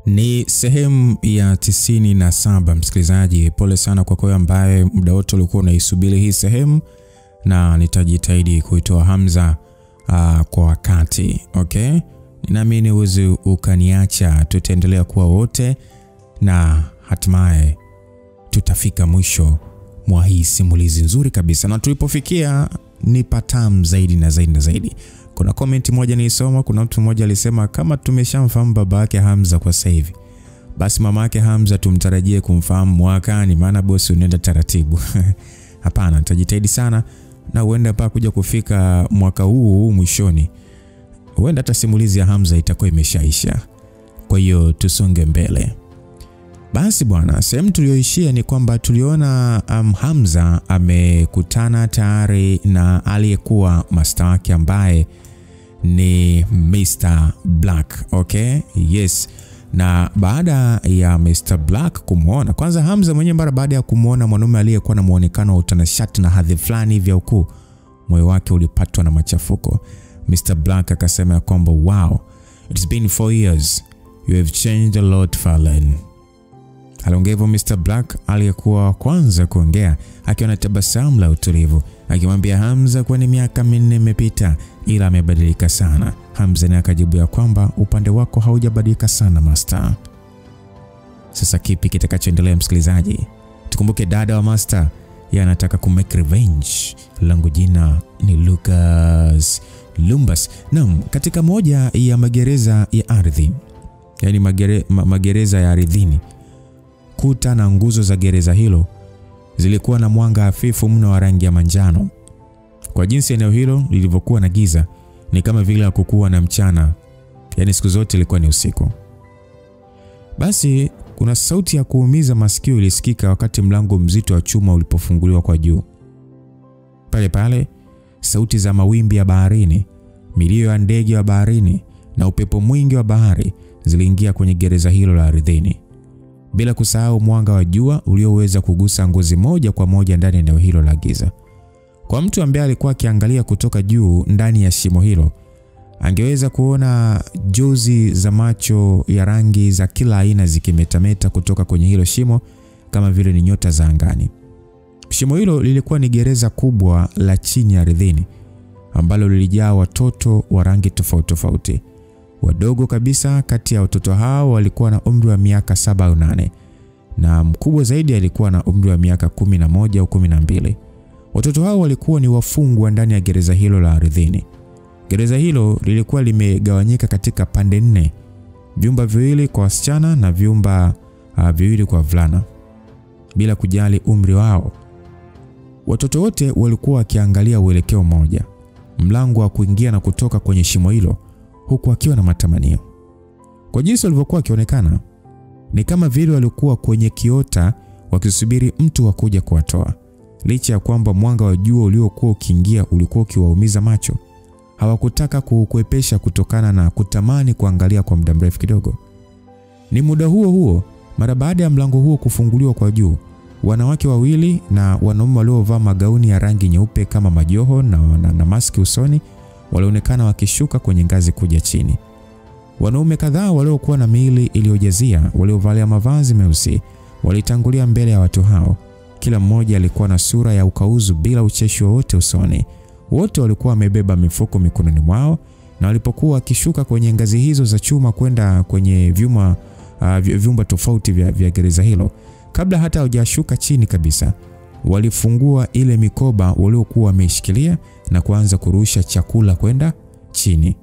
Ni sehemu ya 97 msikilizaji. Pole sana kwa kwa ambaye muda wote ulikuwa unaisubiri hii sehemu, na nitajitahidi kuitoa Hamza kwa wakati. Okay? Ninaamini uweze ukaniacha, tutaendelea kuwa wote na hatimaye tutafika mwisho mwa hii simulizi nzuri kabisa. Na tulipofikia ni patam zaidi na zaidi na zaidi. Kuna comment moja nilisoma, kuna mtu mmoja alisema kama tumeshamfahamu baba yake Hamza kwa sasa hivi, basi mama yake Hamza tumtarajie kumfahamu mwakani, maana bosi unaenda taratibu. Hapana, nitajitahidi sana na huenda mpaka kuja kufika mwaka huu mwishoni, huenda hata simulizi ya Hamza itakuwa imeshaisha. Kwa hiyo tusonge mbele. Basi bwana, sehemu tulioishia ni kwamba tuliona Hamza amekutana tayari na aliyekuwa master wake ambaye ni Mr. Black. Okay? Yes. Na baada ya Mr. Black kumuona, kwanza Hamza mwenyewe mara baada ya kumuona mwanaume aliyekuwa na muonekano wa utanashati na hadhi fulani vya ukuu, moyo wake ulipatwa na machafuko. Mr. Black akasema kwamba wow, it's been 4 years. You have changed a lot, Fallen. Aliongea hivyo Mr. Black aliyekuwa kwanza kuongea akiwa na tabasamu la utulivu, akimwambia Hamza kwa ni miaka 4 imepita ila amebadilika sana. Hamza naye akajibu ya kwamba upande wako haujabadilika sana master. Sasa kipi kitakachoendelea msikilizaji? Tukumbuke dada wa master yeye anataka kumake revenge. Langu jina ni Lucas Lumbas. Naam, katika moja ya magereza ya ardhi, yani magereza ya ardhini, kuta na nguzo za gereza hilo zilikuwa na mwanga hafifu mno wa rangi ya manjano. Kwa jinsi eneo hilo lilivyokuwa na giza, ni kama vile hakukuwa na mchana, yani siku zote ilikuwa ni usiku. Basi kuna sauti ya kuumiza masikio ilisikika wakati mlango mzito wa chuma ulipofunguliwa kwa juu. Pale pale sauti za mawimbi ya baharini, milio ya ndege wa baharini na upepo mwingi wa bahari ziliingia kwenye gereza hilo la ardhini, bila kusahau mwanga wa jua ulioweza kugusa ngozi moja kwa moja ndani ya eneo hilo la giza. Kwa mtu ambaye alikuwa akiangalia kutoka juu ndani ya shimo hilo, angeweza kuona jozi za macho ya rangi za kila aina zikimetameta kutoka kwenye hilo shimo kama vile ni nyota za angani. Shimo hilo lilikuwa ni gereza kubwa la chini ya ardhini ambalo lilijaa watoto wa rangi tofauti tofauti. Wadogo kabisa kati ya watoto hao walikuwa na umri wa miaka 7 au 8, na mkubwa zaidi alikuwa na umri wa miaka 11 au 12. Watoto hao walikuwa ni wafungwa ndani ya gereza hilo la ardhini. Gereza hilo lilikuwa limegawanyika katika pande 4, vyumba viwili kwa wasichana na vyumba viwili kwa wavulana, bila kujali umri wao. Watoto wote walikuwa wakiangalia uelekeo mmoja, mlango wa kuingia na kutoka kwenye shimo hilo, huku akiwa na matamanio. Kwa jinsi walivyokuwa wakionekana, ni kama vile walikuwa kwenye kiota wakisubiri mtu wa kuja kuwatoa. Licha ya kwamba mwanga wa jua uliokuwa ukiingia ulikuwa ukiwaumiza macho, hawakutaka kuukwepesha kutokana na kutamani kuangalia kwa muda mrefu kidogo. Ni muda huo mara baada ya mlango huo kufunguliwa kwa juu, wanawake wawili na wanaume waliovaa magauni ya rangi nyeupe kama majoho na maski usoni walionekana wakishuka kwenye ngazi kuja chini. Wanaume kadhaa waliokuwa na miili iliyojazia, waliovalia mavazi meusi, walitangulia mbele ya watu hao. Kila mmoja alikuwa na sura ya ukauzu bila ucheshi wowote usoni. Wote walikuwa wamebeba mifuko mikononi mwao, na walipokuwa wakishuka kwenye ngazi hizo za chuma kwenda kwenye vyumba tofauti vya gereza hilo, kabla hata hawajashuka chini kabisa, walifungua ile mikoba waliokuwa wameshikilia na kuanza kurusha chakula kwenda chini.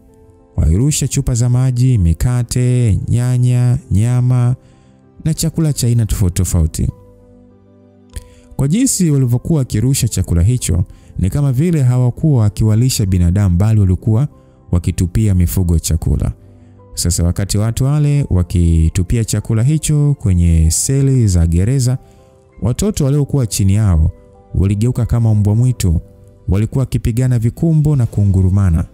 Walirusha chupa za maji, mikate, nyanya, nyama na chakula cha aina tofauti tofauti. Kwa jinsi walivyokuwa wakirusha chakula hicho, ni kama vile hawakuwa wakiwalisha binadamu, bali walikuwa wakitupia mifugo chakula. Sasa wakati watu wale wakitupia chakula hicho kwenye seli za gereza, watoto waliokuwa chini yao waligeuka kama mbwa mwitu. Walikuwa wakipigana vikumbo na kungurumana,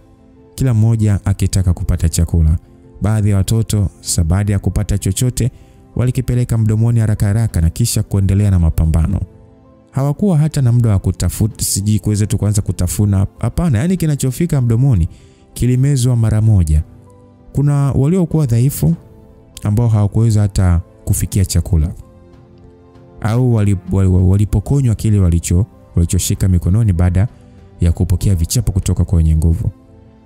kila mmoja akitaka kupata chakula. Baadhi ya watoto baada ya kupata chochote walikipeleka mdomoni haraka na kisha kuendelea na mapambano. Hawakuwa hata na muda wa kutafuta kuweza tu kuanza kutafuna. Hapana, yani kinachofika mdomoni kilimezwa mara moja. Kuna waliokuwa dhaifu ambao hawakuweza hata kufikia chakula, au walipokonywa kile walichoshika mikononi baada ya kupokea vichapo kutoka kwa wenye nguvu.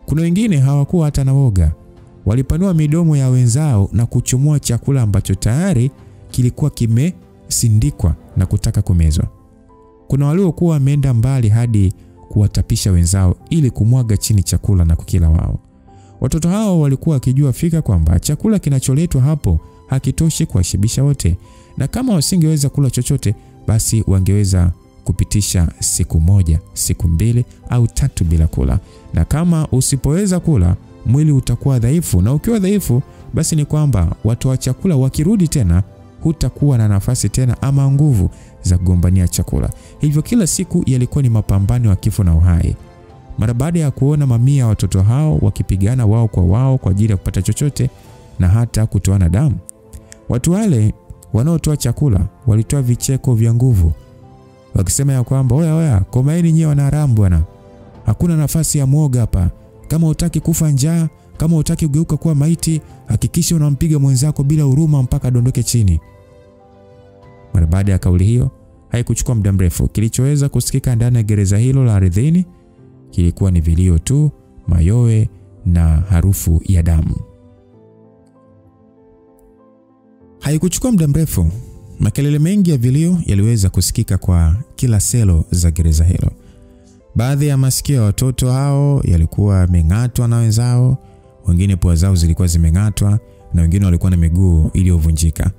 Kuna wengine hawakuwa hata na woga, walipanua midomo ya wenzao na kuchomoa chakula ambacho tayari kilikuwa kimesindikwa na kutaka kumezwa. Kuna waliokuwa wameenda mbali hadi kuwatapisha wenzao ili kumwaga chini chakula na kukila wao. Watoto hao walikuwa wakijua fika kwamba chakula kinacholetwa hapo hakitoshi kuwashibisha wote, na kama wasingeweza kula chochote basi wangeweza kupitisha siku moja, siku 2 au 3 bila kula. Na kama usipoweza kula, mwili utakuwa dhaifu, na ukiwa dhaifu basi ni kwamba watu wa chakula wakirudi tena hutakuwa na nafasi tena ama nguvu za kugombania chakula. Hivyo kila siku yalikuwa ni mapambano ya kifo na uhai. Mara baada ya kuona mamia ya watoto hao wakipigana wao kwa ajili ya kupata chochote na hata kutoana damu, watu wale wanaotoa chakula walitoa vicheko vya nguvu wakisema ya kwamba oya, komaeni nyewe wanaharamu bwana. Hakuna nafasi ya mwoga hapa. Kama hutaki kufa njaa, kama hutaki kugeuka kuwa maiti, hakikisha unampiga mwenzako bila huruma mpaka dondoke chini. Mara baada ya kauli hiyo, haikuchukua muda mrefu, kilichoweza kusikika ndani ya gereza hilo la ardhini kilikuwa ni vilio tu, mayowe na harufu ya damu. Haikuchukua muda mrefu, makelele mengi ya vilio yaliweza kusikika kwa kila selo za gereza hilo. Baadhi ya masikio ya watoto hao yalikuwa yameng'atwa na wenzao, wengine pua zao zilikuwa zimeng'atwa, na wengine walikuwa na miguu iliyovunjika.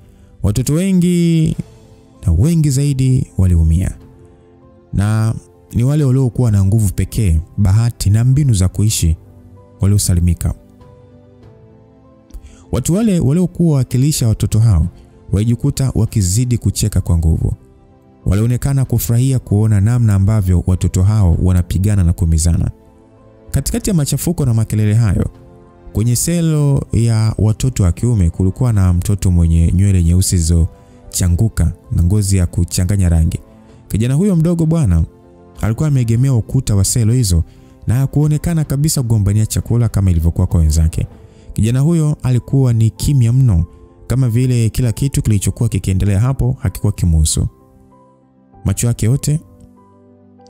Watoto wengi na wengi zaidi waliumia, na ni wale waliokuwa na nguvu pekee, bahati na mbinu za kuishi waliosalimika. Watu wale waliokuwa wakilisha watoto hao walijikuta wakizidi kucheka kwa nguvu. Walionekana kufurahia kuona namna ambavyo watoto hao wanapigana na kumizana. Katikati ya machafuko na makelele hayo, kwenye selo ya watoto wa kiume kulikuwa na mtoto mwenye nywele nyeusi zilizochanguka na ngozi ya kuchanganya rangi. Kijana huyo mdogo bwana alikuwa ameegemea ukuta wa selo hizo na hakuonekana kabisa kugombania chakula kama ilivyokuwa kwa wenzake. Kijana huyo alikuwa ni kimya mno, kama vile kila kitu kilichokuwa kikiendelea hapo hakikuwa kimuhusu. Macho yake yote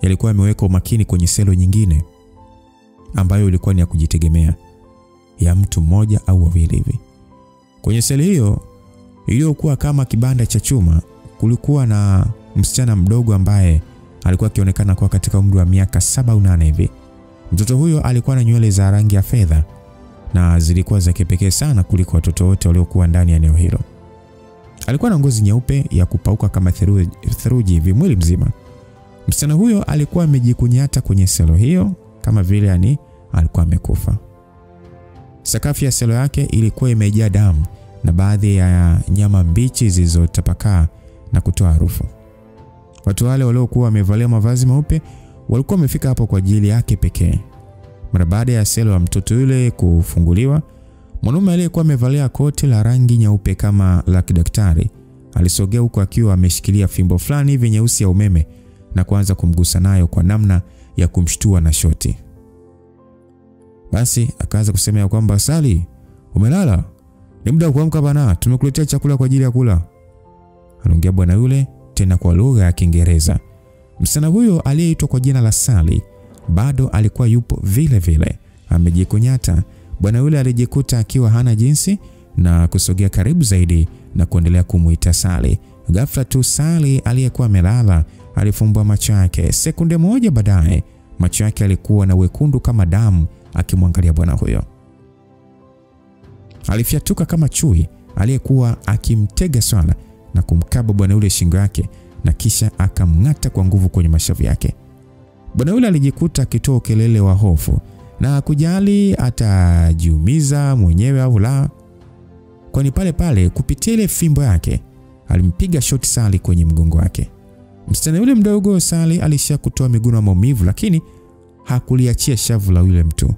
yalikuwa yameweka umakini kwenye selo nyingine ambayo ilikuwa ni ya kujitegemea, ya mtu mmoja au wawili hivi. Kwenye selo hiyo iliyokuwa kama kibanda cha chuma, kulikuwa na msichana mdogo ambaye alikuwa akionekana kuwa katika umri wa miaka 7 au 8 hivi. Mtoto huyo alikuwa na nywele za rangi ya fedha na zilikuwa za kipekee sana kuliko watoto wote waliokuwa ndani ya eneo hilo. Alikuwa na ngozi nyeupe ya kupauka kama theluji hivi mwili mzima. Msichana huyo alikuwa amejikunyata kwenye selo hiyo kama vile alikuwa amekufa. Sakafu ya selo yake ilikuwa imejaa damu na baadhi ya nyama mbichi zilizotapakaa na kutoa harufu. Watu wale waliokuwa wamevalia mavazi meupe walikuwa wamefika hapo kwa ajili yake pekee. Mara baada ya selo ya mtoto yule kufunguliwa, mwanaume aliyekuwa amevalia koti la rangi nyeupe kama la kidaktari alisogea huko akiwa ameshikilia fimbo fulani hivi nyeusi ya umeme na kuanza kumgusa nayo kwa namna ya kumshtua na shoti. Basi akaanza kusema ya kwamba Sali, umelala? Ni muda wa kuamka bana, tumekuletea chakula kwa ajili ya kula. Anaongea bwana yule tena kwa lugha ya Kiingereza. Msichana huyo aliyeitwa kwa jina la Sali bado alikuwa yupo vile vile amejikunyata. Bwana yule alijikuta akiwa hana jinsi na kusogea karibu zaidi na kuendelea kumuita Sali. Ghafla tu Sali aliyekuwa amelala alifumbua macho yake. Sekunde moja baadaye macho yake yalikuwa na wekundu kama damu akimwangalia bwana huyo. Alifyatuka kama chui aliyekuwa akimtega swala na kumkaba bwana yule shingo yake na kisha akamng'ata kwa nguvu kwenye mashavu yake. Bwana yule alijikuta akitoa kelele wa hofu na kujali atajiumiza mwenyewe au la, kwani pale pale kupitia ile fimbo yake alimpiga shoti Sali kwenye mgongo wake. Msichana yule mdogo Sali alishakutoa miguno ya maumivu, lakini hakuliachia shavu la yule mtu.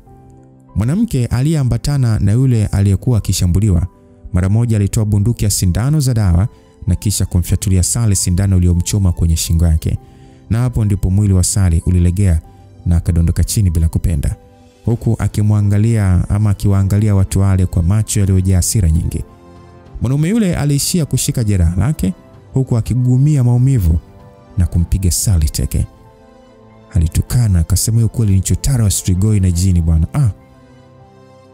Mwanamke aliyeambatana na yule aliyekuwa akishambuliwa mara moja alitoa bunduki ya sindano za dawa na kisha kumfyatulia Sali sindano iliyomchoma kwenye shingo yake. Na hapo ndipo mwili wa Sali ulilegea na akadondoka chini bila kupenda, huku akimwangalia ama akiwaangalia watu wale kwa macho yaliyojaa hasira nyingi. Mwanaume yule aliishia kushika jeraha lake huku akigumia maumivu na kumpiga Sally teke. Alitukana akasema hiyo kweli ni chotara wa Strigoi na jini bwana.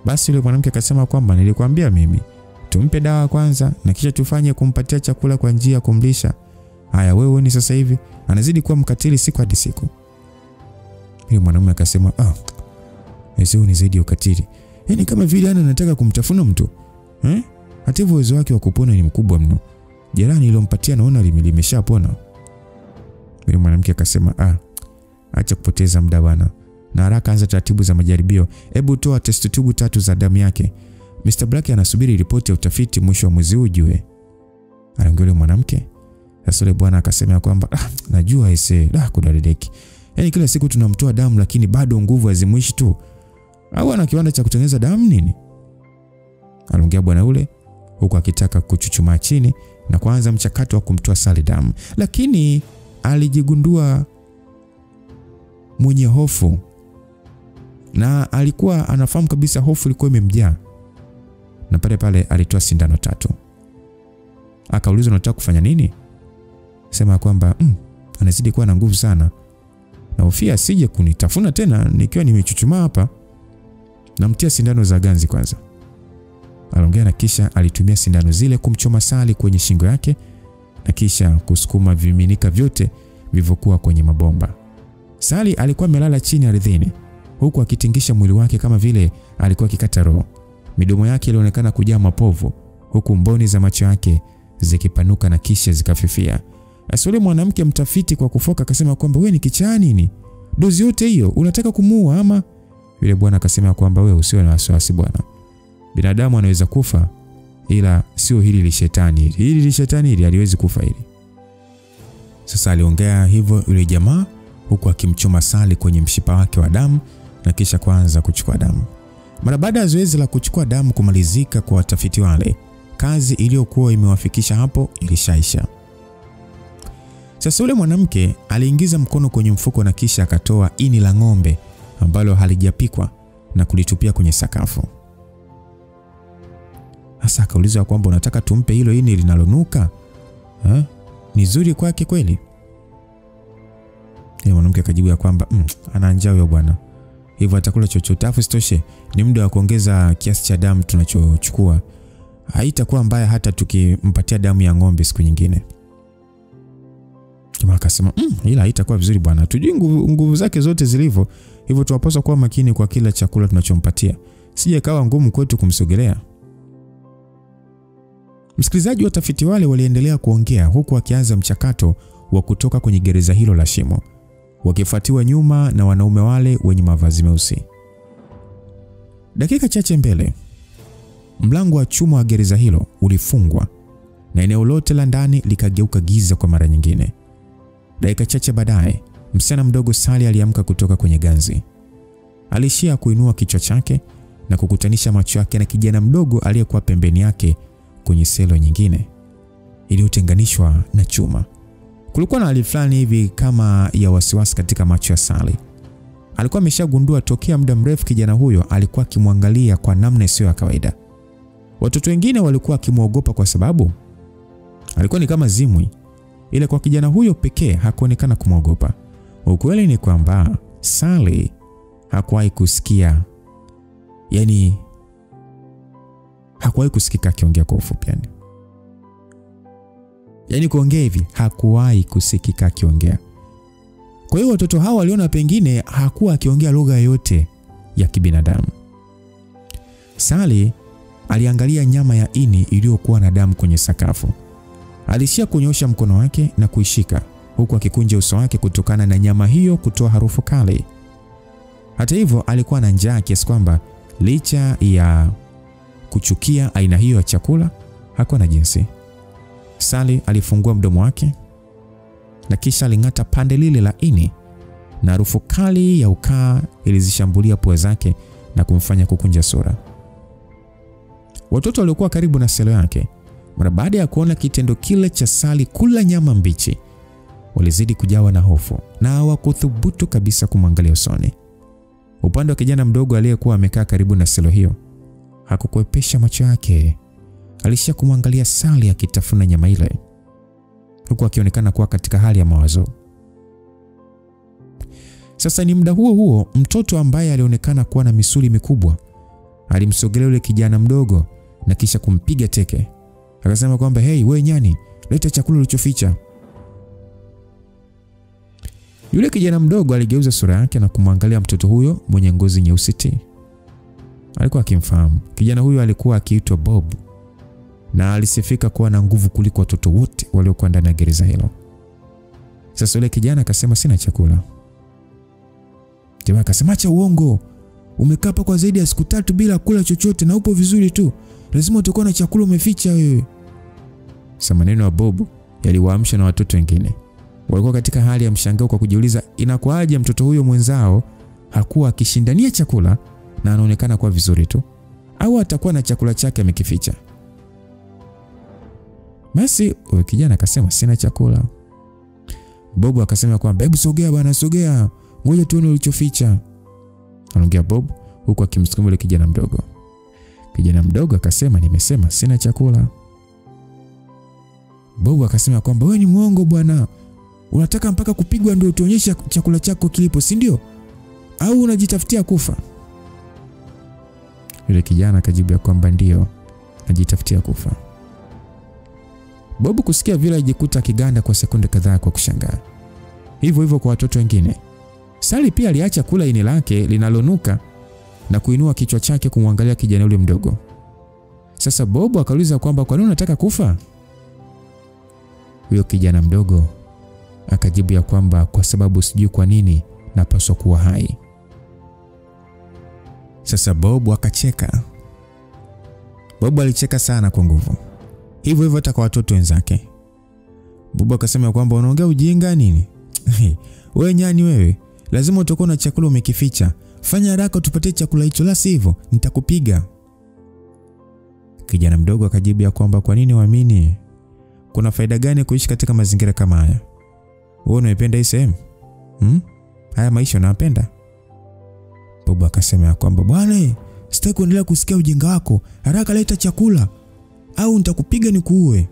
Basi yule mwanamke akasema kwamba nilikwambia mimi tumpe dawa kwanza na kisha tufanye kumpatia chakula kwa njia ya kumlisha. Haya wewe ni sasa hivi anazidi kuwa mkatili siku hadi siku. Yule mwanamume akasema Yesu ni zaidi ya ukatili. Yaani kama vile anataka kumtafuna mtu. Hata hivyo uwezo wake wa kupona ni mkubwa mno. Jeraha nilompatia naona limeshapona. Yule mwanamke akasema acha kupoteza muda bwana. Na haraka anza taratibu za majaribio. Hebu toa test tube 3 za damu yake. Mr. Black anasubiri ripoti ya utafiti mwisho wa mwezi huu jue. Anaongea mwanamke. Sasa yule bwana akasema kwamba najua kudadeki. Yaani kila siku tunamtoa damu lakini bado nguvu hazimwishi tu. Au ana kiwanda cha kutengeneza damu nini? Anaongea bwana yule huku akitaka kuchuchumaa chini na kuanza mchakato wa kumtoa Sally damu. Lakini alijigundua mwenye hofu. Na alikuwa anafahamu kabisa hofu ilikuwa imemjaa. Na pale alitoa sindano 3. Akaulizwa unataka kufanya nini? Sema kwamba anazidi kuwa na nguvu sana. Na hofia asije kunitafuna tena nikiwa nimechuchumaa hapa. Namtia sindano za ganzi kwanza. Aliongea na kisha alitumia sindano zile kumchoma Sally kwenye shingo yake na kisha kusukuma vimiminika vyote vilivyokuwa kwenye mabomba. Sally alikuwa amelala chini ardhini huku akitingisha mwili wake kama vile alikuwa akikata roho. Midomo yake ilionekana kujaa mapovu huku mboni za macho yake zikipanuka na kisha zikafifia. Yule mwanamke mtafiti kwa kufoka akasema kwamba wewe ni kichaa nini? Dozi yote hiyo unataka kumuua ama? Yule bwana akasema kwamba wewe usiwe na wasiwasi bwana. Binadamu anaweza kufa ila sio hili li shetani hili. Hili li shetani hili haliwezi kufa hili. Sasa aliongea hivyo yule jamaa huku akimchoma Sally kwenye mshipa wake wa damu na kisha kuanza kuchukua damu. Mara baada ya zoezi la kuchukua damu kumalizika kwa watafiti wale, kazi iliyokuwa imewafikisha hapo ilishaisha. Sasa yule mwanamke aliingiza mkono kwenye mfuko na kisha akatoa ini la ng'ombe ambalo halijapikwa na kulitupia kwenye sakafu. Sasa akaulizwa kwamba unataka tumpe hilo ini linalonuka? Ni zuri kwake kweli? Yule mwanamke akajibu ya kwamba ana njaa huyo bwana. Hivyo atakula chochote afu sitoshe ni muda wa kuongeza kiasi cha damu tunachochukua. Haitakuwa mbaya hata tukimpatia damu ya ng'ombe siku nyingine. Jamaa akasema ila haitakuwa vizuri bwana. Tujui nguvu zake zote zilivyo. Hivyo tunapaswa kuwa makini kwa kila chakula tunachompatia. Sije kawa ngumu kwetu kumsogelea. Msikilizaji, watafiti wale waliendelea kuongea huku wakianza mchakato wa kutoka kwenye gereza hilo la shimo, wakifuatiwa nyuma na wanaume wale wenye mavazi meusi. Dakika chache mbele, mlango wa chuma wa gereza hilo ulifungwa na eneo lote la ndani likageuka giza kwa mara nyingine. Dakika chache baadaye, msichana mdogo Sally aliamka kutoka kwenye ganzi. Alishia kuinua kichwa chake na kukutanisha macho yake na kijana mdogo aliyekuwa pembeni yake kwenye selo nyingine iliyotenganishwa na chuma. Kulikuwa na hali fulani hivi kama ya wasiwasi katika macho ya Sally. Alikuwa ameshagundua tokea muda mrefu kijana huyo alikuwa akimwangalia kwa namna isiyo ya kawaida. Watoto wengine walikuwa wakimwogopa kwa sababu alikuwa ni kama zimwi, ila kwa kijana huyo pekee hakuonekana kumwogopa. Ukweli ni kwamba Sally hakuwahi kusikia, yani hakuwahi kusikika akiongea kwa ufupi yani. Yaani kuongea hivi hakuwahi kusikika akiongea. Kwa hiyo watoto hao waliona pengine hakuwa akiongea lugha yoyote ya kibinadamu. Sally aliangalia nyama ya ini iliyokuwa na damu kwenye sakafu. Alishia kunyosha mkono wake na kuishika huku akikunja uso wake kutokana na nyama hiyo kutoa harufu kali. Hata hivyo alikuwa na njaa kiasi kwamba licha ya kuchukia aina hiyo ya chakula hakuwa na jinsi. Sally alifungua mdomo wake na kisha aling'ata pande lile la ini na harufu kali ya ukaa ilizishambulia pua zake na kumfanya kukunja sura. Watoto waliokuwa karibu na selo yake, mara baada ya kuona kitendo kile cha Sally kula nyama mbichi, walizidi kujawa na hofu na hawakuthubutu kabisa kumwangalia usoni. Upande wa kijana mdogo aliyekuwa amekaa karibu na selo hiyo hakukuepesha macho yake. alishia kumwangalia Sally akitafuna nyama ile, huku akionekana kuwa katika hali ya mawazo. Sasa ni muda huo huo mtoto ambaye alionekana kuwa na misuli mikubwa alimsogelea yule kijana mdogo na kisha kumpiga teke. Akasema kwamba, "Hey, wewe nyani, leta chakula ulichoficha." Yule kijana mdogo aligeuza sura yake na kumwangalia mtoto huyo mwenye ngozi nyeusi ti. Alikuwa akimfahamu. Kijana huyo alikuwa akiitwa Bob na alisifika kuwa na nguvu kuliko watoto wote waliokuwa ndani ya gereza hilo. Sasa yule kijana akasema, "Sina chakula." Jamaa akasema, "Acha uongo. Umekaa hapa kwa zaidi ya siku 3 bila kula chochote na upo vizuri tu. Lazima utakuwa na chakula umeficha wewe." Sasa maneno ya Bob yaliwaamsha na watoto wengine. Walikuwa katika hali ya mshangao kwa kujiuliza inakuaje mtoto huyo mwenzao hakuwa akishindania chakula na anaonekana kuwa vizuri tu, au atakuwa na chakula chake amekificha. Basi huyo kijana akasema, "Sina chakula." Bob akasema kwamba, "Hebu sogea bwana, sogea. Ngoja tuone ulichoficha." Anaongea Bob huku akimsukuma yule kijana mdogo. Kijana mdogo akasema, "Nimesema sina chakula." Bob akasema kwamba, "Wewe ni mwongo bwana. Unataka mpaka kupigwa ndio utuonyeshe chakula chako kilipo, si ndio? Au unajitafutia kufa?" Yule kijana akajibu kwamba ndio, najitafutia kufa. Bob kusikia vile alijikuta kiganda kwa sekunde kadhaa kwa kushangaa. Hivyo hivyo kwa watoto wengine. Sally pia aliacha kula ini lake linalonuka na kuinua kichwa chake kumwangalia kijana yule mdogo. Sasa Bob akauliza kwamba, "Kwa nini unataka kufa?" Huyo kijana mdogo akajibu ya kwamba, "Kwa sababu sijui kwa nini napaswa kuwa hai." Sasa Bob akacheka. Bob alicheka sana kwa nguvu. Hivyo hivyo hata kwa watoto wenzake. Bob akasema kwamba, "Unaongea ujinga nini? Wewe nyani wewe, lazima utakuwa na chakula umekificha. Fanya haraka tupatie chakula hicho, la sivyo nitakupiga." Kijana mdogo akajibu ya kwamba, "Kwa nini uamini? Kuna faida gani kuishi katika mazingira kama haya? Wewe unapenda hii sehemu? Haya maisha unapenda?" Bob akasema kwamba, "Bwana, sitaki kuendelea kusikia ujinga wako. Haraka leta chakula au nitakupiga nikuue."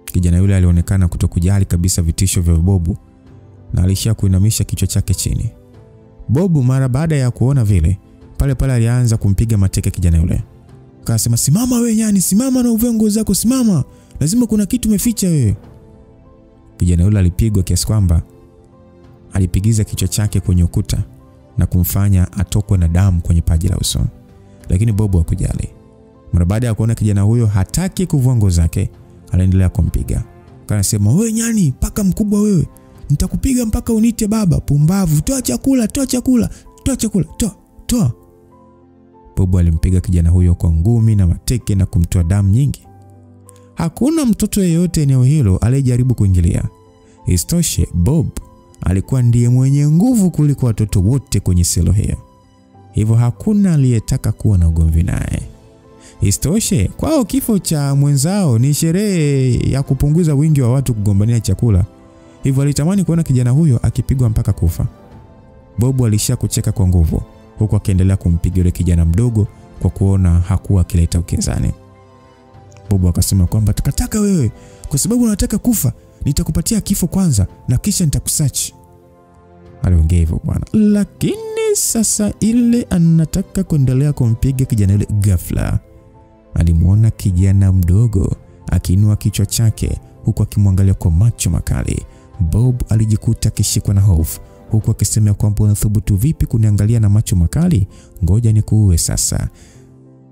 Kijana yule alionekana kutokujali kabisa vitisho vya Bob na alishia kuinamisha kichwa chake chini. Bob mara baada ya kuona vile, pale pale alianza kumpiga mateke kijana yule. Akasema, "Simama wewe nyani, simama na uvue nguo zako, simama. Lazima kuna kitu umeficha wewe." Kijana yule alipigwa kiasi kwamba alipigiza kichwa chake kwenye ukuta na kumfanya atokwe na damu kwenye paji la uso. Lakini Bob hakujali. Mara baada ya kuona kijana huyo hataki kuvua nguo zake, aliendelea kumpiga. Akasema, "Wewe nyani, paka mkubwa wewe. Nitakupiga mpaka unite baba, pumbavu. Toa chakula, toa chakula, toa chakula, toa." Bob alimpiga kijana huyo kwa ngumi na mateke na kumtoa damu nyingi. Hakuna mtoto yeyote eneo hilo aliyejaribu kuingilia. Isitoshe, Bob alikuwa ndiye mwenye nguvu kuliko watoto wote kwenye selo hiyo. Hivyo hakuna aliyetaka kuwa na ugomvi naye. Isitoshe, kwao kifo cha mwenzao ni sherehe ya kupunguza wingi wa watu kugombania chakula. Hivyo alitamani kuona kijana huyo akipigwa mpaka kufa. Bob alishia kucheka kwa nguvu huku akiendelea kumpiga yule kijana mdogo kwa kuona hakuwa akileta ukinzani. Bob akasema kwamba, "Takataka wewe, kwa sababu unataka kufa, nitakupatia kifo kwanza na kisha nitakusachi." Aliongea hivyo bwana. Lakini sasa ile anataka kuendelea kumpiga kijana yule, ghafla alimuona kijana mdogo akiinua kichwa chake huku akimwangalia kwa macho makali. Bob alijikuta akishikwa na hofu huku akisema kwamba, "Unathubutu vipi kuniangalia na macho makali? Ngoja nikuue sasa."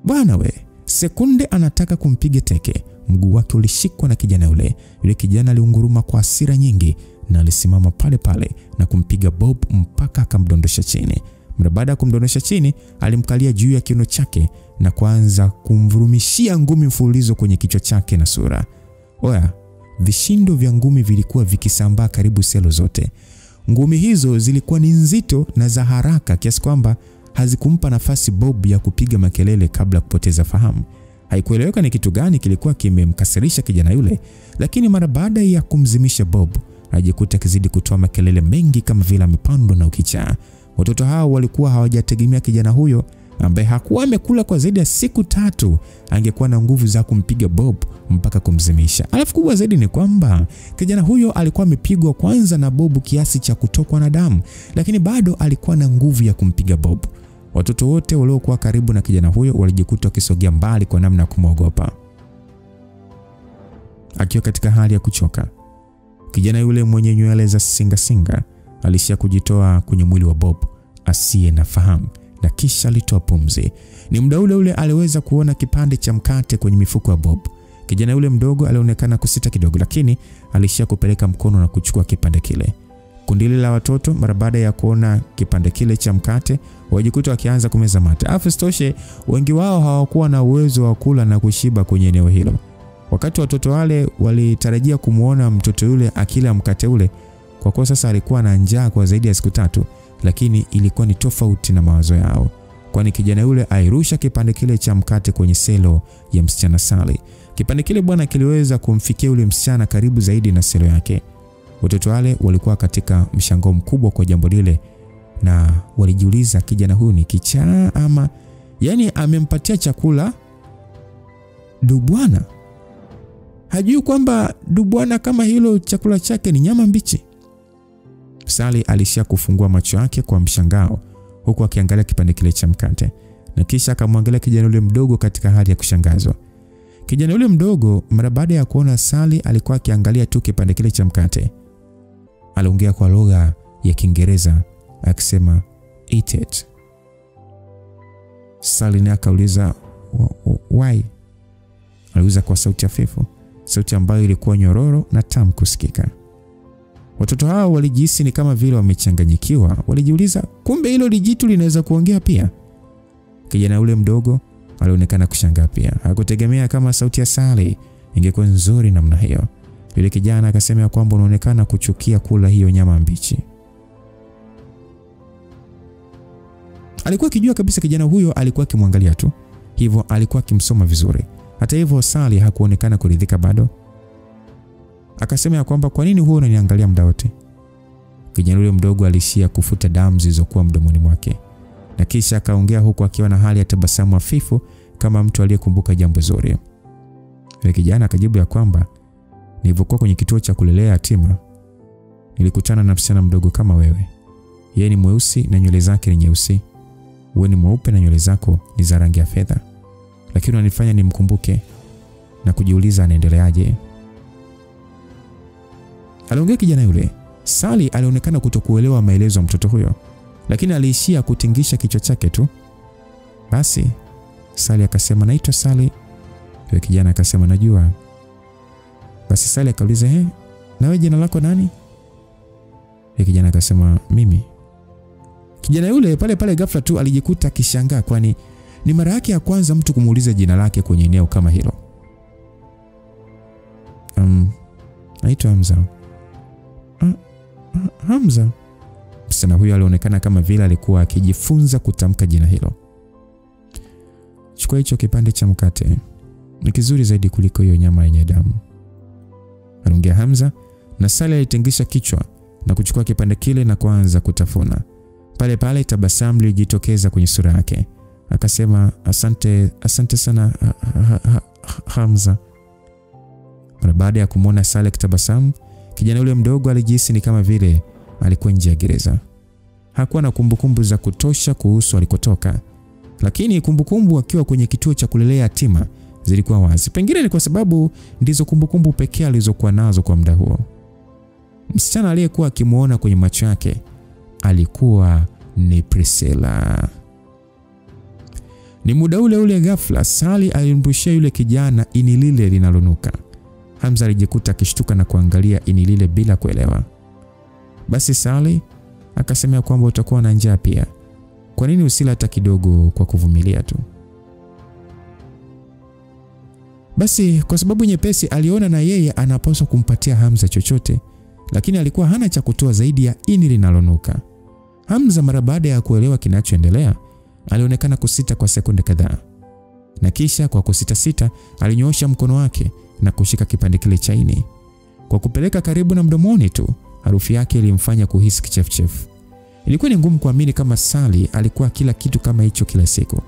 Bwana we, sekunde anataka kumpiga teke, mguu wake ulishikwa na kijana yule. Yule kijana aliunguruma kwa hasira nyingi na alisimama pale pale na kumpiga Bob mpaka akamdondosha chini. Mara baada ya kumdondosha chini, alimkalia juu ya kiuno chake na kuanza kumvurumishia ngumi mfululizo kwenye kichwa chake na sura. Oya, vishindo vya ngumi vilikuwa vikisambaa karibu selo zote. Ngumi hizo zilikuwa ni nzito na za haraka kiasi kwamba hazikumpa nafasi Bob ya kupiga makelele kabla kupoteza fahamu. Haikueleweka ni kitu gani kilikuwa kimemkasirisha kijana yule, lakini mara baada ya kumzimisha Bob, alijikuta kizidi kutoa makelele mengi kama vile amepandwa na ukichaa. Watoto hao walikuwa hawajategemea kijana huyo ambaye hakuwa amekula kwa zaidi ya siku 3 angekuwa na nguvu za kumpiga Bob mpaka kumzimisha. Alafu kubwa zaidi ni kwamba kijana huyo alikuwa amepigwa kwanza na Bob kiasi cha kutokwa na damu, lakini bado alikuwa na nguvu ya kumpiga Bob. Watoto wote waliokuwa karibu na kijana huyo walijikuta wakisogea mbali kwa namna ya kumwogopa. Akiwa katika hali ya kuchoka, kijana yule mwenye nywele za singa alishia kujitoa kwenye mwili wa Bob asiye na fahamu, na kisha alitoa pumzi. Ni muda ule aliweza kuona kipande cha mkate kwenye mifuko ya Bob. Kijana yule mdogo alionekana kusita kidogo, lakini alishia kupeleka mkono na kuchukua kipande kile. Kundi la watoto mara baada ya kuona kipande kile cha mkate wajikuta wakianza kumeza mate. Afistoshe, wengi wao hawakuwa na uwezo wa kula na kushiba kwenye eneo hilo. Wakati watoto wale walitarajia kumuona mtoto yule akila mkate ule, kwa kuwa sasa alikuwa na njaa kwa zaidi ya siku 3, lakini ilikuwa ni tofauti na mawazo yao, kwani kijana yule airusha kipande kile cha mkate kwenye selo ya msichana Sally. Kipande kile bwana kiliweza kumfikia yule msichana karibu zaidi na selo yake. Watoto wale walikuwa katika mshangao mkubwa kwa jambo lile, na walijiuliza kijana huyu ni kichaa ama yani amempatia chakula dubwana? Hajui kwamba dubwana kama hilo chakula chake ni nyama mbichi. Sally alishia kufungua macho yake kwa mshangao huku akiangalia kipande kile cha mkate, na kisha akamwangalia kijana yule mdogo katika hali ya kushangazwa. Kijana yule mdogo mara baada ya kuona Sally alikuwa akiangalia tu kipande kile cha mkate, aliongea kwa lugha ya Kiingereza akisema eat it. Sally naye akauliza why? Aliuliza kwa sauti hafifu, sauti ambayo ilikuwa nyororo na tamu kusikika. Watoto hao walijihisi ni kama vile wamechanganyikiwa. Walijiuliza kumbe hilo lijitu linaweza kuongea pia. Kijana yule mdogo alionekana kushangaa pia. Hakutegemea kama sauti ya Sally ingekuwa nzuri namna hiyo. Yule kijana akasema kwamba unaonekana kuchukia kula hiyo nyama mbichi. Alikuwa akijua kabisa kijana huyo alikuwa akimwangalia tu, hivyo alikuwa akimsoma vizuri. Hata hivyo Sally hakuonekana kuridhika bado. Akasema kwamba kwa nini huo unaniangalia muda wote? Kijana yule mdogo alishia kufuta damu zilizokuwa mdomoni mwake, na kisha akaongea huku akiwa na hali ya tabasamu hafifu kama mtu aliyekumbuka jambo zuri. Yule kijana akajibu ya kwamba nilipokuwa kwenye kituo cha kulelea yatima nilikutana na msichana mdogo kama wewe. Yeye ni mweusi na nywele zake ni nyeusi. Wewe ni mweupe na nywele zako ni za rangi ya fedha. Lakini unanifanya nimkumbuke na kujiuliza anaendeleaje. Aliongea kijana yule. Sally alionekana kutokuelewa maelezo ya mtoto huyo, lakini aliishia kutingisha kichwa chake tu. Basi Sally akasema naitwa Sally. Yule kijana akasema najua. Basi Sally akauliza na wewe jina lako nani? Yule kijana akasema mimi. Kijana yule pale ghafla tu alijikuta akishangaa, kwani ni mara yake ya kwanza mtu kumuuliza jina lake kwenye eneo kama hilo. Naitwa Hamza. Hamza. Msichana huyo alionekana kama vile alikuwa akijifunza kutamka jina hilo. Chukua hicho kipande cha mkate. Ni kizuri zaidi kuliko hiyo nyama yenye damu. Aliongea Hamza, na Sally alitengisha kichwa na kuchukua kipande kile na kuanza kutafuna. Pale tabasamu lilijitokeza kwenye sura yake. Akasema asante sana Hamza. Mara baada ya kumwona Sally kitabasamu, kijana yule mdogo alijihisi ni kama vile alikuwa nje ya gereza. Hakuwa na kumbukumbu za kutosha kuhusu alikotoka, lakini kumbukumbu akiwa kwenye kituo cha kulelea yatima zilikuwa wazi. Pengine ni kwa sababu ndizo kumbukumbu pekee alizokuwa nazo kwa muda huo. Msichana aliyekuwa akimuona kwenye macho yake alikuwa ni Priscilla. Ni muda ule ghafla Sally alimrushia yule kijana ini lile linalonuka. Hamza alijikuta akishtuka na kuangalia ini lile bila kuelewa. Basi Sally akasema kwamba utakuwa na njaa pia. Kwa nini usila hata kidogo kwa kuvumilia tu? Basi kwa sababu nyepesi aliona na yeye anapaswa kumpatia Hamza chochote, lakini alikuwa hana cha kutoa zaidi ya ini linalonuka. Hamza mara baada ya kuelewa kinachoendelea alionekana kusita kwa sekunde kadhaa, na kisha kwa kusita alinyoosha mkono wake na kushika kipande kile cha ini. Kwa kupeleka karibu na mdomoni tu, harufu yake ilimfanya kuhisi kichefuchefu. Ilikuwa ni ngumu kuamini kama Sally alikuwa kila kitu kama hicho kila siku.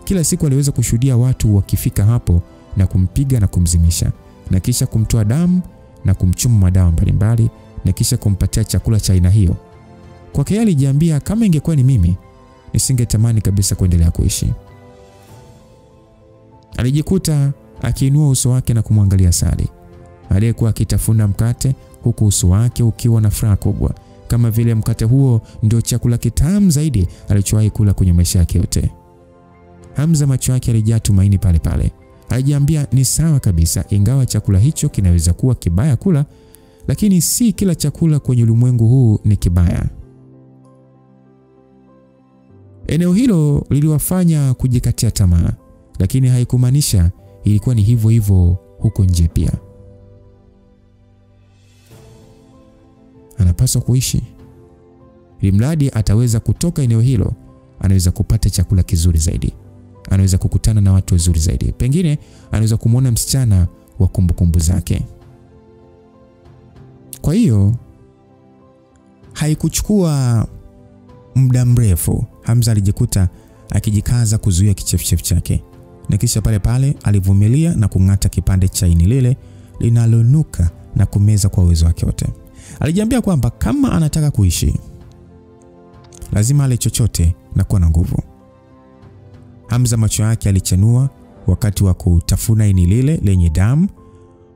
Kila siku aliweza kushuhudia watu wakifika hapo na kumpiga na kumzimisha, na kisha kumtoa damu na kumchoma madawa mbalimbali, na kisha kumpatia chakula cha aina hiyo. Kwake yeye alijiambia, kama ingekuwa ni mimi, nisingetamani kabisa kuendelea kuishi. Alijikuta akiinua uso wake na kumwangalia Sally, aliyekuwa akitafuna mkate huku uso wake ukiwa na furaha kubwa, kama vile mkate huo ndio chakula kitamu zaidi alichowahi kula kwenye maisha yake yote. Hamza macho yake yalijaa tumaini pale pale. Alijiambia ni sawa kabisa, ingawa chakula hicho kinaweza kuwa kibaya kula, lakini si kila chakula kwenye ulimwengu huu ni kibaya. Eneo hilo liliwafanya kujikatia tamaa, lakini haikumaanisha ilikuwa ni hivyo hivyo huko nje pia. Anapaswa kuishi. Ilimradi ataweza kutoka eneo hilo, anaweza kupata chakula kizuri zaidi. Anaweza kukutana na watu wazuri zaidi. Pengine anaweza kumuona msichana wa kumbukumbu zake. Kwa hiyo haikuchukua muda mrefu, Hamza alijikuta akijikaza kuzuia kichefuchefu chake. Na kisha pale pale alivumilia na kung'ata kipande cha ini lile linalonuka na kumeza kwa uwezo wake wote. Alijiambia kwamba kama anataka kuishi, lazima ale chochote na kuwa na nguvu. Hamza macho yake alichanua wakati wa kutafuna ini lile lenye damu.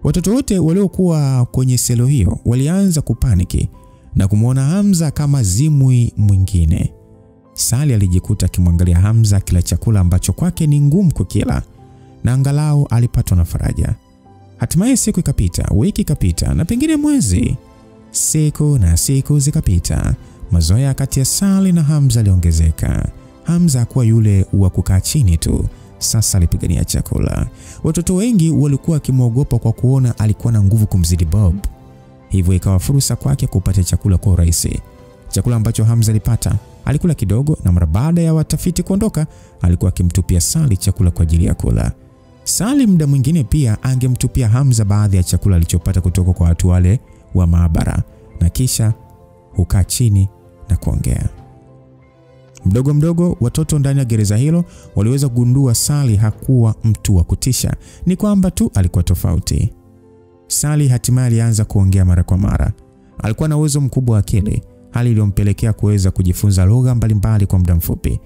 Watoto wote waliokuwa kwenye selo hiyo walianza kupaniki na kumuona Hamza kama zimwi mwingine. Sally alijikuta akimwangalia Hamza kila chakula ambacho kwake ni ngumu kukila, na angalau alipatwa na faraja. Hatimaye siku ikapita, wiki ikapita, na pengine mwezi. Siku na siku zikapita. Mazoea kati ya Sally na Hamza yaliongezeka. Hamza hakuwa yule wa kukaa chini tu, sasa alipigania chakula. Watoto wengi walikuwa wakimwogopa kwa kuona alikuwa na nguvu kumzidi Bob. Hivyo ikawa fursa kwake kupata chakula kwa urahisi. Chakula ambacho Hamza alipata, alikula kidogo, na mara baada ya watafiti kuondoka, alikuwa akimtupia Sally chakula kwa ajili ya kula. Sally muda mwingine pia angemtupia Hamza baadhi ya chakula alichopata kutoka kwa watu wale wa maabara, na kisha hukaa chini na kuongea. Mdogo mdogo watoto ndani ya gereza hilo waliweza kugundua Sally hakuwa mtu wa kutisha, ni kwamba tu alikuwa tofauti. Sally hatimaye alianza kuongea mara kwa mara. Alikuwa na uwezo mkubwa wa akili, hali iliyompelekea kuweza kujifunza lugha mbalimbali kwa muda mfupi.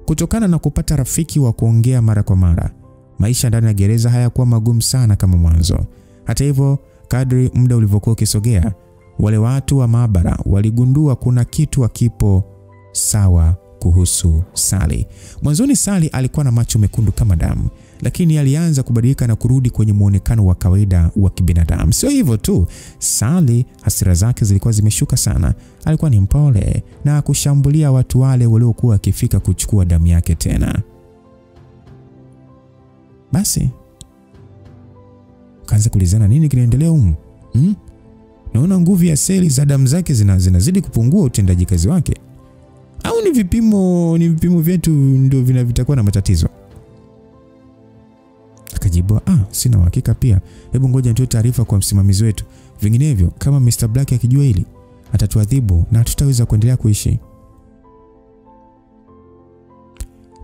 Kutokana na kupata rafiki wa kuongea mara kwa mara, maisha ndani ya gereza hayakuwa magumu sana kama mwanzo. Hata hivyo, kadri muda ulivyokuwa ukisogea, wale watu wa maabara waligundua kuna kitu hakipo sawa kuhusu Sally. Mwanzoni Sally alikuwa na macho mekundu kama damu, lakini alianza kubadilika na kurudi kwenye muonekano wa kawaida wa kibinadamu. Sio hivyo tu, Sally hasira zake zilikuwa zimeshuka sana. Alikuwa ni mpole na kushambulia watu wale waliokuwa wakifika kuchukua damu yake tena. Basi kaanza kulizana, nini kinaendelea humu? Naona nguvu ya seli za damu zake zinazidi kupungua utendaji kazi wake. Au ni vipimo vyetu ndio vitakuwa na matatizo? Akajibu, sina uhakika pia. Hebu ngoja nitoe taarifa kwa msimamizi wetu. Vinginevyo kama Mr. Black akijua hili, atatuadhibu na tutaweza kuendelea kuishi.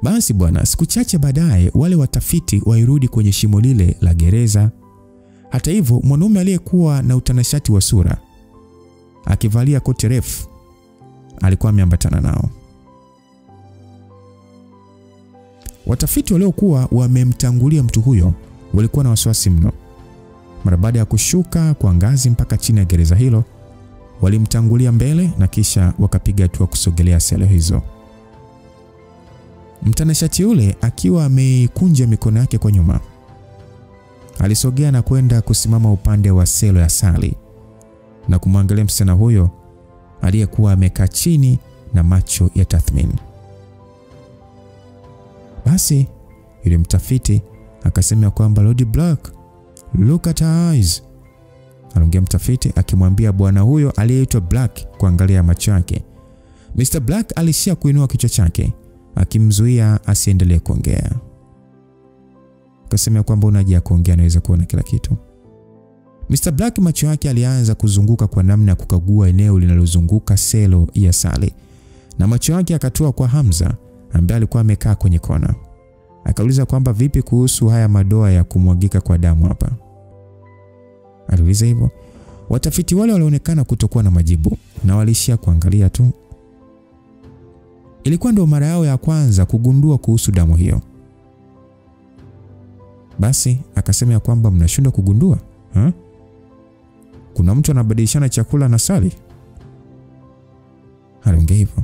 Basi bwana, siku chache baadaye wale watafiti wairudi kwenye shimo lile la gereza. Hata hivyo, mwanaume aliyekuwa na utanashati wa sura, akivalia koti refu, alikuwa ameambatana nao. Watafiti waliokuwa wamemtangulia mtu huyo walikuwa na wasiwasi mno. Mara baada ya kushuka kwa ngazi mpaka chini ya gereza hilo, walimtangulia mbele na kisha wakapiga hatua kusogelea selo hizo. Mtanashati yule akiwa amekunja mikono yake kwa nyuma, alisogea na kwenda kusimama upande wa selo ya Sally na kumwangalia msichana huyo aliyekuwa amekaa chini na macho ya tathmini. Basi yule mtafiti akasema kwamba Lord Black, look at her eyes. Aliongea mtafiti akimwambia bwana huyo aliyeitwa Black kuangalia macho yake. Mr. Black alishia kuinua kichwa chake akimzuia asiendelee kuongea. Akasema kwamba unaje kuongea, anaweza kuona kila kitu. Mr. Black macho yake alianza kuzunguka kwa namna ya kukagua eneo linalozunguka selo ya Sally, na macho yake akatua kwa Hamza ambaye alikuwa amekaa kwenye kona. Akauliza kwamba vipi kuhusu haya madoa ya kumwagika kwa damu hapa? Aliuliza hivyo. Watafiti wale walionekana kutokuwa na majibu na walishia kuangalia tu. Ilikuwa ndio mara yao ya kwanza kugundua kuhusu damu hiyo. Basi akasema ya kwamba mnashindwa kugundua, kuna mtu anabadilishana chakula na Sally? Aliongea hivyo.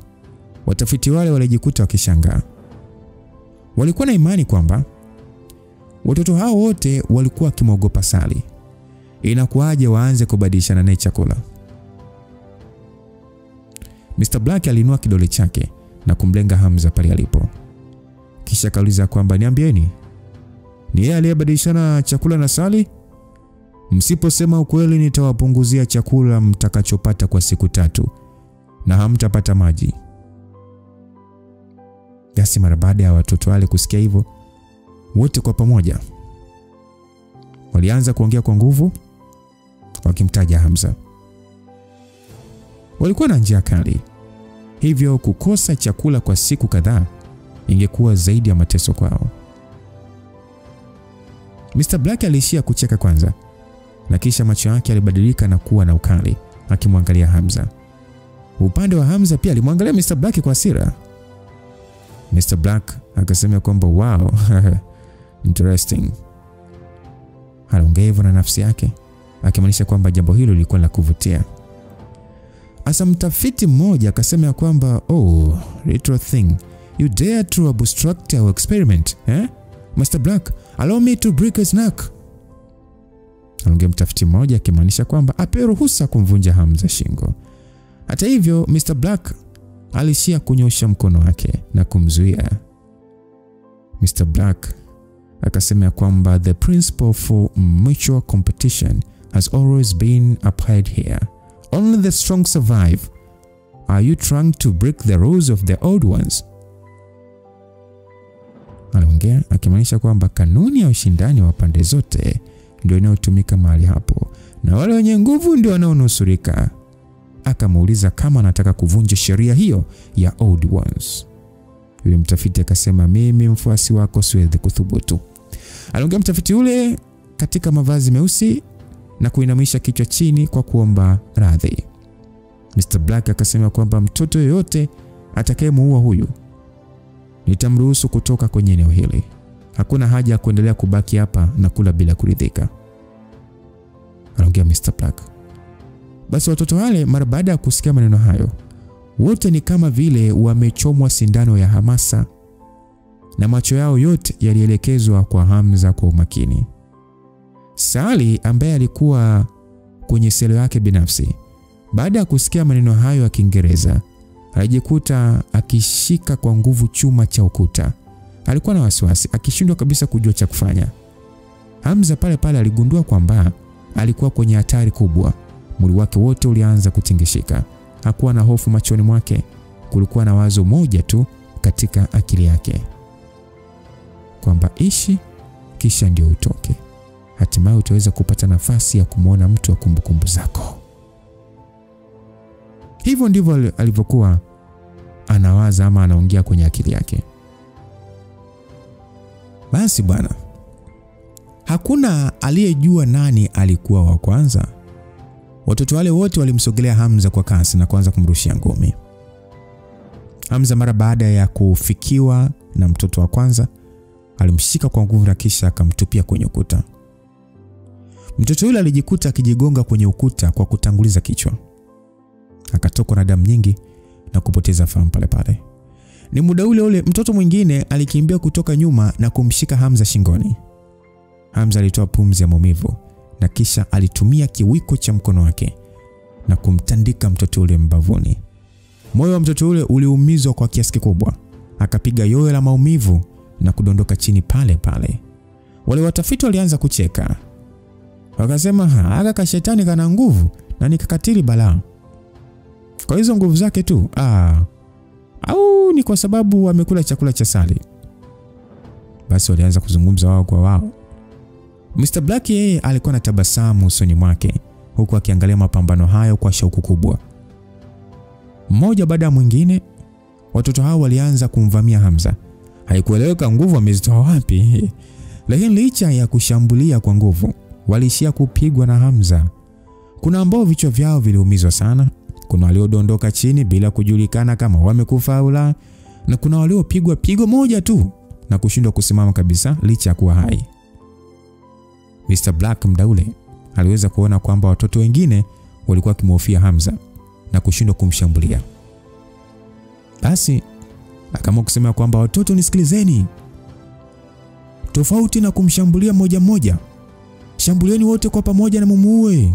Watafiti wale walijikuta wakishangaa. Walikuwa na imani kwamba watoto hao wote walikuwa wakimwogopa Sally. Inakuaje waanze kubadilishana naye chakula? Mr. Black alinua kidole chake na kumlenga Hamza pale alipo. Kisha kauliza kwamba niambieni, ni yeye aliyebadilishana chakula na Sally? Msiposema ukweli nitawapunguzia chakula mtakachopata kwa siku 3 na hamtapata maji. Basi mara baada ya watoto wale kusikia hivyo, wote kwa pamoja walianza kuongea kwa nguvu wakimtaja Hamza. Walikuwa na njaa kali, hivyo kukosa chakula kwa siku kadhaa ingekuwa zaidi ya mateso kwao. Mr. Black alishia kucheka kwanza, na kisha macho yake yalibadilika na kuwa na ukali akimwangalia Hamza. Upande wa Hamza pia alimwangalia Mr. Black kwa hasira. Mr. Black akasema kwamba wow, interesting. Aliongea hivyo na nafsi yake, akimaanisha kwamba jambo hilo lilikuwa la kuvutia. Asa mtafiti mmoja akasema kwamba oh, retro thing, you dare to obstruct our experiment, Mr. Black, allow me to break his neck. Aliongea mtafiti mmoja akimaanisha kwamba apewe ruhusa kumvunja Hamza shingo. Hata hivyo Mr. Black alishia kunyosha mkono wake na kumzuia. Mr. Black akasema kwamba the principle for mutual competition has always been applied here. Only the strong survive. Are you trying to break the rules of the old ones? Aliongea akimaanisha kwamba kanuni ya ushindani wa pande zote ndio inayotumika mahali hapo, na wale wenye nguvu ndio wanaonusurika. Akamuuliza kama anataka kuvunja sheria hiyo ya old ones. Yule mtafiti akasema mimi mfuasi wako siwezi kuthubutu. Aliongea mtafiti ule katika mavazi meusi na kuinamisha kichwa chini kwa kuomba radhi. Mr. Black akasema kwamba mtoto yoyote atakayemuua huyu nitamruhusu kutoka kwenye eneo hili. Hakuna haja ya kuendelea kubaki hapa na kula bila kuridhika. Aliongea Mr. Black. Basi watoto wale mara baada ya kusikia maneno hayo, wote ni kama vile wamechomwa sindano ya hamasa, na macho yao yote yalielekezwa kwa Hamza kwa umakini. Sally ambaye alikuwa kwenye selo yake binafsi, baada ya kusikia maneno hayo ya Kiingereza, alijikuta akishika kwa nguvu chuma cha ukuta. Alikuwa na wasiwasi, akishindwa kabisa kujua cha kufanya. Hamza pale pale aligundua kwamba alikuwa kwenye hatari kubwa. Mwili wake wote ulianza kutingishika. Hakuwa na hofu machoni mwake, kulikuwa na wazo moja tu katika akili yake, kwamba ishi kisha ndio utoke. Hatimaye utaweza kupata nafasi ya kumuona mtu wa kumbukumbu zako. Hivyo ndivyo alivyokuwa anawaza ama anaongea kwenye akili yake. Basi bwana, hakuna aliyejua nani alikuwa wa kwanza. Watoto wale wote walimsogelea Hamza kwa kasi na kuanza kumrushia ngumi. Hamza mara baada ya kufikiwa na mtoto wa kwanza, alimshika kwa nguvu na kisha akamtupia kwenye ukuta. Mtoto yule alijikuta akijigonga kwenye ukuta kwa kutanguliza kichwa. Akatokwa na damu nyingi na kupoteza fahamu pale pale. Ni muda ule ule mtoto mwingine alikimbia kutoka nyuma na kumshika Hamza shingoni. Hamza alitoa pumzi ya maumivu na kisha alitumia kiwiko cha mkono wake na kumtandika mtoto ule mbavuni. Moyo wa mtoto ule uliumizwa kwa kiasi kikubwa. Akapiga yowe la maumivu na kudondoka chini pale pale. Wale watafiti walianza kucheka. Wakasema haka kashetani kana nguvu na nikakatili balaa. Kwa hizo nguvu zake tu, au ni kwa sababu wamekula chakula cha Sally? Basi walianza kuzungumza wao kwa wao. Mr. Black yeye alikuwa na tabasamu usoni mwake huku akiangalia mapambano hayo kwa shauku kubwa. Mmoja baada ya mwingine, watoto hao walianza kumvamia Hamza. Haikueleweka nguvu amezitoa wapi. Lakini licha ya kushambulia kwa nguvu, walishia kupigwa na Hamza. Kuna ambao vichwa vyao viliumizwa sana, kuna waliodondoka chini bila kujulikana kama wamekufa au la, na kuna waliopigwa pigo moja tu na kushindwa kusimama kabisa licha ya kuwa hai. Mr. Black mdaule aliweza kuona kwamba watoto wengine walikuwa kimhofia Hamza na kushindwa kumshambulia. Basi akaamua kusema kwamba watoto nisikilizeni. Tofauti na kumshambulia moja moja, shambulieni wote kwa pamoja na mumuue.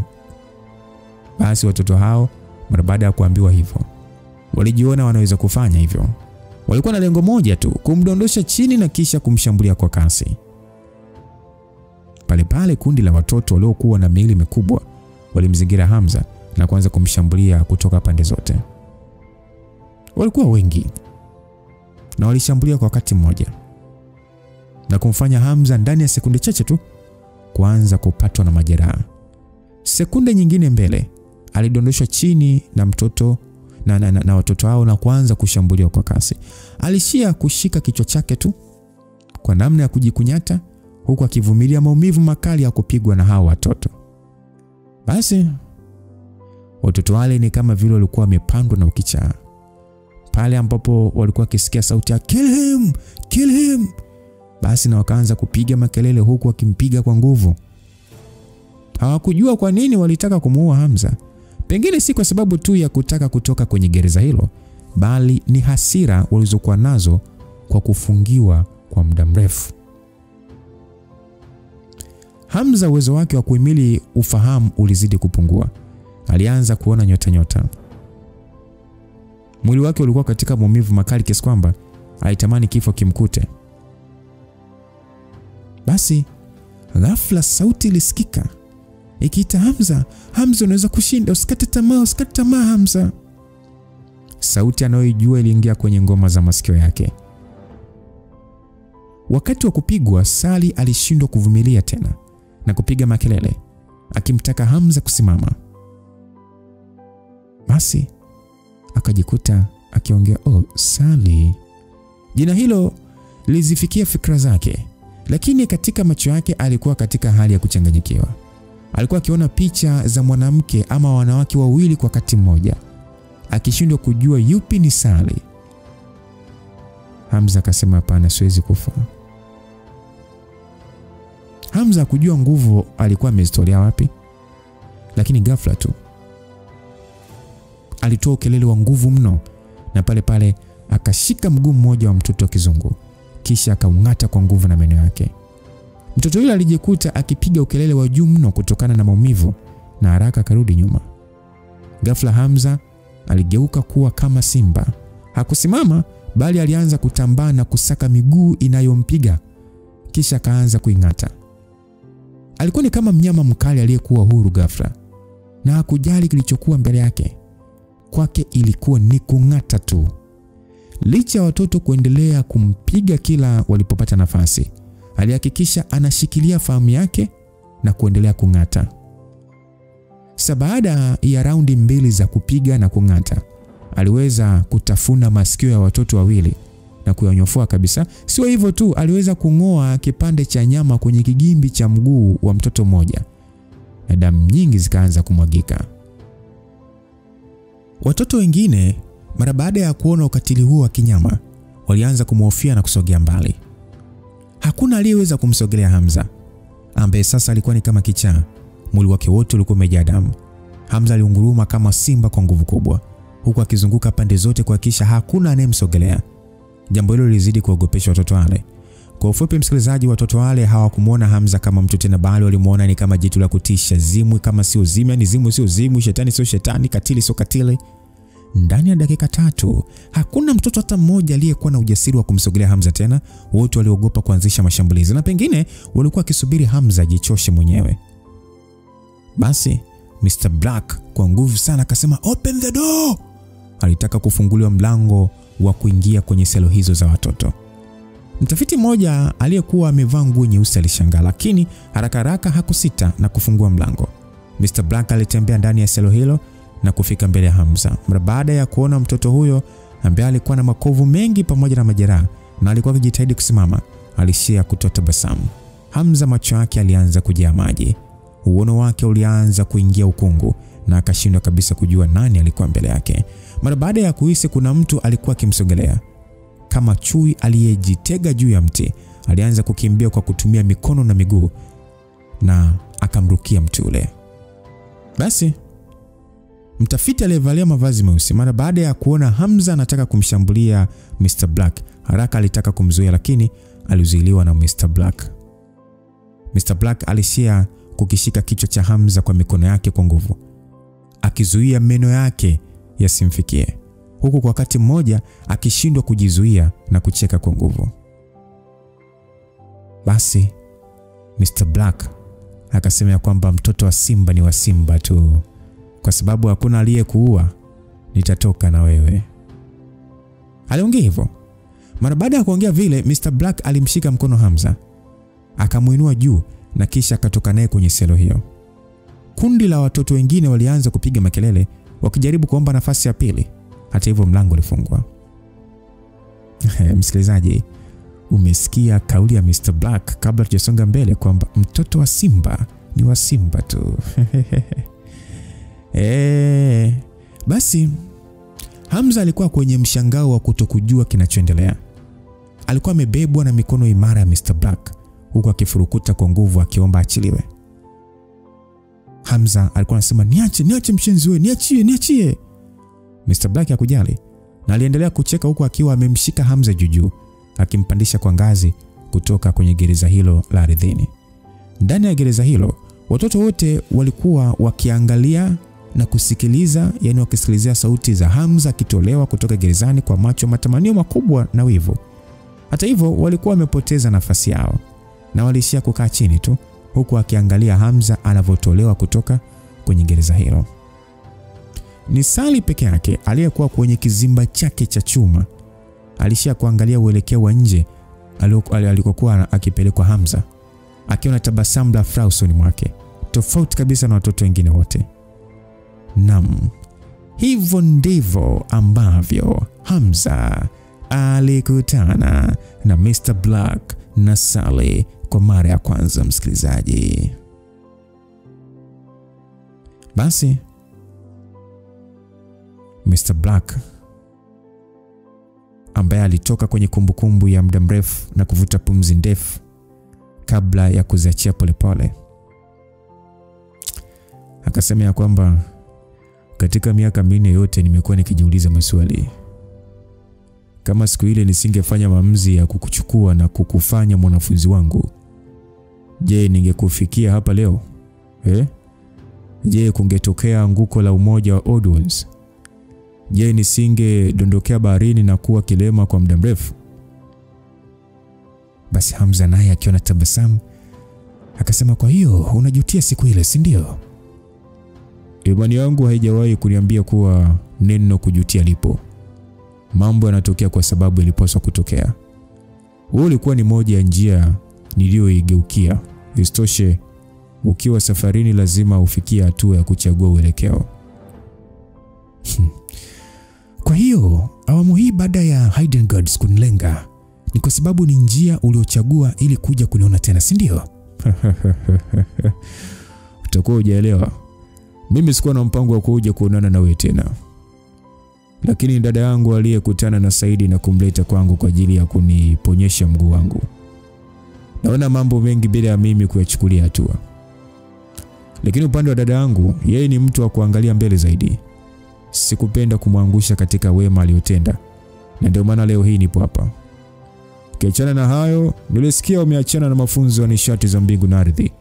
Basi watoto hao mara baada ya kuambiwa hivyo, walijiona wanaweza kufanya hivyo. Walikuwa na lengo moja tu, kumdondosha chini na kisha kumshambulia kwa kasi. Pale kundi la watoto waliokuwa na miili mikubwa walimzingira Hamza na kuanza kumshambulia kutoka pande zote. Walikuwa wengi na walishambulia kwa wakati mmoja na kumfanya Hamza ndani ya sekunde chache tu kuanza kupatwa na majeraha. Sekunde nyingine mbele alidondoshwa chini na mtoto na watoto hao na kuanza kushambuliwa kwa kasi. Alishia kushika kichwa chake tu kwa namna ya kujikunyata huku akivumilia maumivu makali ya kupigwa na hao watoto. Basi watoto wale ni kama vile walikuwa wamepandwa na ukichaa. Pale ambapo walikuwa kisikia sauti ya kill him, kill him, basi na wakaanza kupiga makelele huku wakimpiga kwa nguvu. Hawakujua kwa nini walitaka kumuua Hamza. Pengine si kwa sababu tu ya kutaka kutoka kwenye gereza hilo, bali ni hasira walizokuwa nazo kwa kufungiwa kwa muda mrefu. Hamza uwezo wake wa kuhimili ufahamu ulizidi kupungua. Alianza kuona nyota. Mwili wake ulikuwa katika maumivu makali kiasi kwamba alitamani kifo kimkute. Basi ghafla sauti ilisikika ikiita Hamza, Hamza unaweza kushinda, usikate tamaa Hamza. Sauti anayojua iliingia kwenye ngoma za masikio yake. Wakati wa kupigwa, Sally alishindwa kuvumilia tena na kupiga makelele akimtaka Hamza kusimama. Basi akajikuta akiongea Sally. Jina hilo lizifikia fikra zake, lakini katika macho yake alikuwa katika hali ya kuchanganyikiwa. Alikuwa akiona picha za mwanamke ama wanawake wawili kwa wakati mmoja, akishindwa kujua yupi ni Sally. Hamza akasema hapana, siwezi kufa. Hamza kujua nguvu alikuwa amezitolea wapi, lakini ghafla tu alitoa kelele wa nguvu mno na pale akashika mguu mmoja wa mtoto wa kizungu kisha akaungata kwa nguvu na meno yake. Mtoto yule alijikuta akipiga ukelele wa juu mno kutokana na maumivu na haraka akarudi nyuma. Ghafla Hamza aligeuka kuwa kama simba. Hakusimama bali alianza kutambaa na kusaka miguu inayompiga kisha akaanza kuingata. Alikuwa ni kama mnyama mkali aliyekuwa huru ghafla na hakujali kilichokuwa mbele yake. Kwake ilikuwa ni kungata tu. Licha ya watoto kuendelea kumpiga kila walipopata nafasi, alihakikisha anashikilia fahamu yake na kuendelea kungata. Baada ya raundi mbili za kupiga na kungata, aliweza kutafuna masikio ya watoto wawili na kuyanyofoa kabisa. Sio hivyo tu, aliweza kungoa kipande cha nyama kwenye kigimbi cha mguu wa mtoto mmoja na damu nyingi zikaanza kumwagika. Watoto wengine mara baada ya kuona ukatili huo wa kinyama walianza kumhofia na kusogea mbali. Hakuna aliyeweza kumsogelea Hamza ambaye sasa alikuwa ni kama kichaa. Mwili wake wote ulikuwa umejaa damu. Hamza aliunguruma kama simba kwa nguvu kubwa huku akizunguka pande zote kuhakikisha hakuna anayemsogelea. Jambo hilo lilizidi kuogopesha watoto wale. Kwa ufupi msikilizaji, watoto wale hawakumuona Hamza kama mtu tena, bali walimuona ni kama jitu la kutisha, zimu kama sio zimu, ni zimu sio zimu, shetani sio shetani, katili sio katili. Ndani ya dakika 3 hakuna mtoto hata mmoja aliyekuwa na ujasiri wa kumsogelea Hamza tena. Wote waliogopa kuanzisha mashambulizi na pengine walikuwa wakisubiri Hamza ajichoshe mwenyewe. Basi Mr. Black kwa nguvu sana akasema open the door. Alitaka kufunguliwa mlango wa kuingia kwenye selo hizo za watoto. Mtafiti mmoja aliyekuwa amevaa nguo nyeusi alishangaa, lakini haraka haraka hakusita na kufungua mlango. Mr. Black alitembea ndani ya selo hilo na kufika mbele ya Hamza. Mara baada ya kuona mtoto huyo ambaye alikuwa na makovu mengi pamoja na majeraha na alikuwa akijitahidi kusimama, alishia kutoa tabasamu. Hamza macho yake alianza kujaa maji. Uono wake ulianza kuingia ukungu na akashindwa kabisa kujua nani alikuwa mbele yake. Mara baada ya kuhisi kuna mtu alikuwa akimsogelea, kama chui aliyejitega juu ya mti, alianza kukimbia kwa kutumia mikono na miguu na akamrukia mtu ule. Basi mtafiti aliyevalia mavazi meusi mara baada ya kuona Hamza anataka kumshambulia Mr. Black, haraka alitaka kumzuia, lakini alizuiliwa na Mr. Black. Mr. Black alishia kukishika kichwa cha Hamza kwa mikono yake kwa nguvu, akizuia meno yake yasimfikie, huku kwa wakati mmoja akishindwa kujizuia na kucheka kwa nguvu. Basi Mr. Black akasema ya kwamba mtoto wa simba ni wa simba tu, kwa sababu hakuna aliyekuua, nitatoka na wewe. Aliongea hivyo. Mara baada ya kuongea vile, Mr. Black alimshika mkono Hamza, akamuinua juu na kisha akatoka naye kwenye selo hiyo. Kundi la watoto wengine walianza kupiga makelele wakijaribu kuomba nafasi ya pili. Hata hivyo mlango ulifungwa. Msikilizaji, umesikia kauli ya Mr. Black kabla tujasonga mbele kwamba mtoto wa simba ni wa simba tu. Basi Hamza alikuwa kwenye mshangao wa kutokujua kinachoendelea. Alikuwa amebebwa na mikono imara ya Mr. Black, huku akifurukuta kwa nguvu akiomba achiliwe. Hamza alikuwa anasema, niache mshenzi wewe, niachie. Mr. Black hakujali na aliendelea kucheka huku akiwa amemshika Hamza juu, akimpandisha kwa ngazi kutoka kwenye gereza hilo la ardhini. Ndani ya gereza hilo, watoto wote walikuwa wakiangalia na kusikiliza, yani wakisikilizia sauti za Hamza akitolewa kutoka gerezani kwa macho matamanio makubwa na wivu. Hata hivyo walikuwa wamepoteza nafasi yao na walishia kukaa chini tu, huku akiangalia Hamza anavyotolewa kutoka kwenye gereza hilo. Ni Sally peke yake aliyekuwa kwenye kizimba chake cha chuma. Alishia kuangalia uelekeo wa nje alikokuwa akipelekwa Hamza, akiwa na tabasamu la furaha usoni mwake, tofauti kabisa na watoto wengine wote. Naam, hivyo ndivyo ambavyo Hamza alikutana na Mr. Black na Sally kwa mara ya kwanza, msikilizaji. Basi Mr. Black ambaye alitoka kwenye kumbukumbu ya muda mrefu na kuvuta pumzi ndefu kabla ya kuziachia polepole, akasema ya kwamba katika miaka 4 yote nimekuwa nikijiuliza maswali. Kama siku ile nisingefanya maamuzi ya kukuchukua na kukufanya mwanafunzi wangu, je, ningekufikia hapa leo? Je, kungetokea anguko la umoja wa Oddworlds? Je, nisingedondokea baharini na kuwa kilema kwa muda mrefu? Basi Hamza naye akiona tabasamu akasema, kwa hiyo unajutia siku ile, si ndio? Imani yangu haijawahi kuniambia kuwa neno kujutia lipo. Mambo yanatokea kwa sababu ilipaswa kutokea. Huo ulikuwa ni moja ya njia niliyoigeukia. Isitoshe, ukiwa safarini lazima ufikie hatua ya kuchagua uelekeo. Kwa hiyo awamu hii baada ya Hidden Gods kunilenga ni kwa sababu ni njia uliochagua ili kuja kuniona tena, si ndio? Utakuwa hujaelewa. Mimi sikuwa na mpango wa kuja kuonana na wewe tena. Lakini dada yangu aliyekutana na Saidi na kumleta kwangu kwa ajili ya kuniponyesha mguu wangu. Naona mambo mengi bila ya mimi kuyachukulia hatua. Lakini upande wa dada yangu, yeye ni mtu wa kuangalia mbele zaidi. Sikupenda kumwangusha katika wema aliyotenda, na ndio maana leo hii nipo hapa. Kiachana na hayo, nilisikia umeachana na mafunzo ya nishati za mbingu na ardhi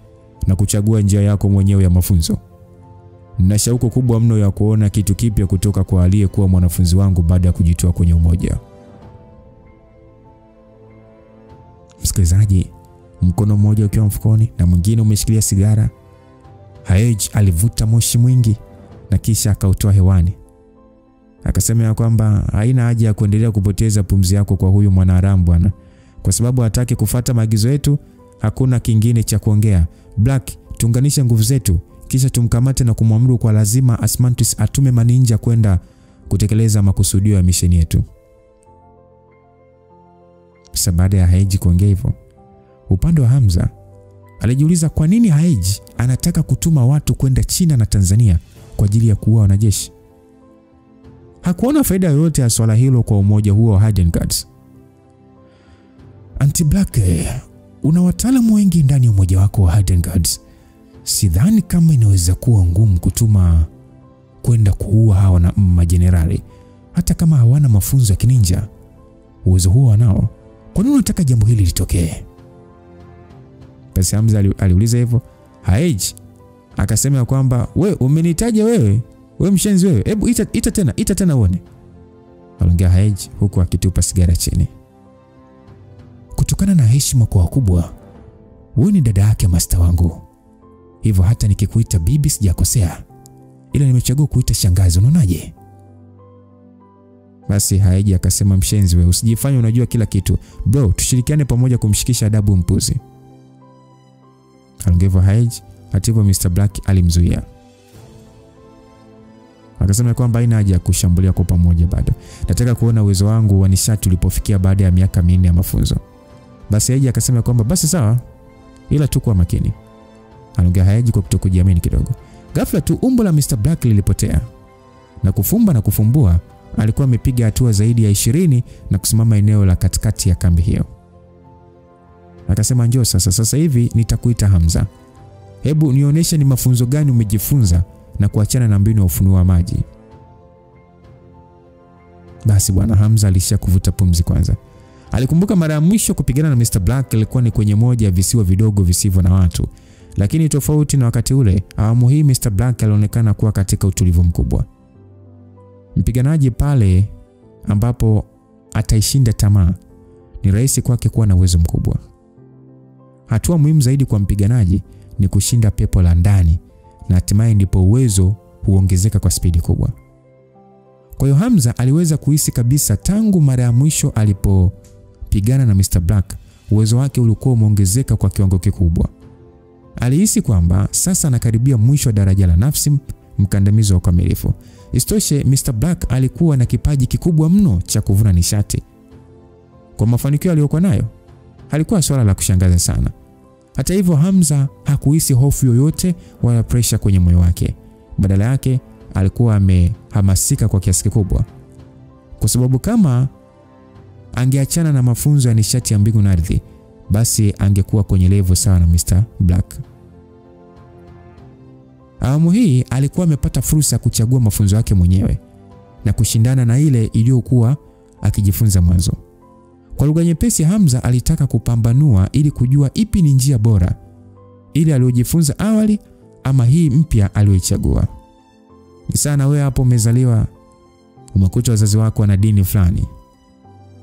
na kuchagua njia yako mwenyewe ya mafunzo. Nina shauku kubwa mno ya kuona kitu kipya kutoka kwa aliyekuwa mwanafunzi wangu baada ya kujitoa kwenye umoja. Msikilizaji, mkono mmoja ukiwa mfukoni na mwingine umeshikilia sigara, Haej alivuta moshi mwingi na kisha akautoa hewani. Akasema ya kwamba haina haja ya kuendelea kupoteza pumzi yako kwa huyu mwanaharamu bwana. Kwa sababu hataki kufuata maagizo yetu, hakuna kingine cha kuongea. Black, tuunganishe nguvu zetu kisha tumkamate na kumwamuru kwa lazima Asmantus atume maninja kwenda kutekeleza makusudio ya misheni yetu. Sasa baada ya Haiji kuongea hivyo, upande wa Hamza alijiuliza kwa nini Haiji anataka kutuma watu kwenda China na Tanzania kwa ajili ya kuua wanajeshi. Hakuona faida yoyote ya swala hilo kwa umoja huo wa Hidden Guards. Anti-Black, una wataalamu wengi ndani ya umoja wako wa Hidden Guards. Sidhani kama inaweza kuwa ngumu kutuma kwenda kuua hawa na majenerali hata kama hawana mafunzo ya kininja. Uwezo huo wanao. Kwa nini unataka jambo hili litokee? Basi Hamza aliuliza hivyo. Haiji akasema kwamba wewe umenitaja wewe mshenzi wewe. Hebu ita tena uone. Aliongea Haiji huku akitupa sigara chini. Kutokana na heshima kwa wakubwa, wewe ni dada yake master wangu. Hivyo hata nikikuita bibi sijakosea. Ila nimechagua kuita shangazi, unaonaje? Basi Haiji akasema mshenzi wewe, usijifanye unajua kila kitu. Bro, tushirikiane pamoja kumshikisha adabu mpuzi. Aliongea Haiji, hatibu Mr. Black alimzuia. Akasema kwamba haina haja ya kushambulia kwa pamoja bado. Nataka kuona uwezo wangu wa nishati ulipofikia baada ya miaka 4 ya mafunzo. Basi Haiji akasema kwamba basi sawa, ila tu kwa makini. Aliongea Haiji kwa kutokujiamini kidogo. Ghafla tu umbo la Mr. Black lilipotea. Na kufumba na kufumbua, alikuwa amepiga hatua zaidi ya 20 na kusimama eneo la katikati ya kambi hiyo. Akasema njoo sasa hivi nitakuita Hamza. Hebu nionyeshe ni mafunzo gani umejifunza na kuachana na mbinu ya ufunuo wa maji. Basi bwana Hamza alisha kuvuta pumzi kwanza. Alikumbuka mara ya mwisho kupigana na Mr. Black ilikuwa ni kwenye moja ya visiwa vidogo visivyo na watu. Lakini tofauti na wakati ule, awamu hii Mr. Black alionekana kuwa katika utulivu mkubwa. Mpiganaji pale ambapo ataishinda tamaa, ni rahisi kwake kuwa na uwezo mkubwa. Hatua muhimu zaidi kwa mpiganaji ni kushinda pepo la ndani, na hatimaye ndipo uwezo huongezeka kwa spidi kubwa. Kwa hiyo Hamza aliweza kuhisi kabisa tangu mara ya mwisho alipopigana na Mr. Black, uwezo wake ulikuwa umeongezeka kwa kiwango kikubwa. Alihisi kwamba sasa anakaribia mwisho wa daraja la nafsi mkandamizo wa ukamilifu. Isitoshe, Mr. Black alikuwa na kipaji kikubwa mno cha kuvuna nishati. Kwa mafanikio aliyokuwa nayo, halikuwa swala la kushangaza sana. Hata hivyo Hamza hakuhisi hofu yoyote wala pressure kwenye moyo wake. Badala yake alikuwa amehamasika kwa kiasi kikubwa. Kwa sababu kama angeachana na mafunzo ya nishati ya mbingu na ardhi, basi angekuwa kwenye level sawa na Mr. Black. Awamu hii alikuwa amepata fursa ya kuchagua mafunzo yake mwenyewe na kushindana na ile iliyokuwa akijifunza mwanzo. Kwa lugha nyepesi, Hamza alitaka kupambanua ili kujua ipi ni njia bora, ile aliyojifunza awali ama hii mpya aliyoichagua. Ni sana wewe hapo umezaliwa, umekuta wazazi wako wana dini fulani,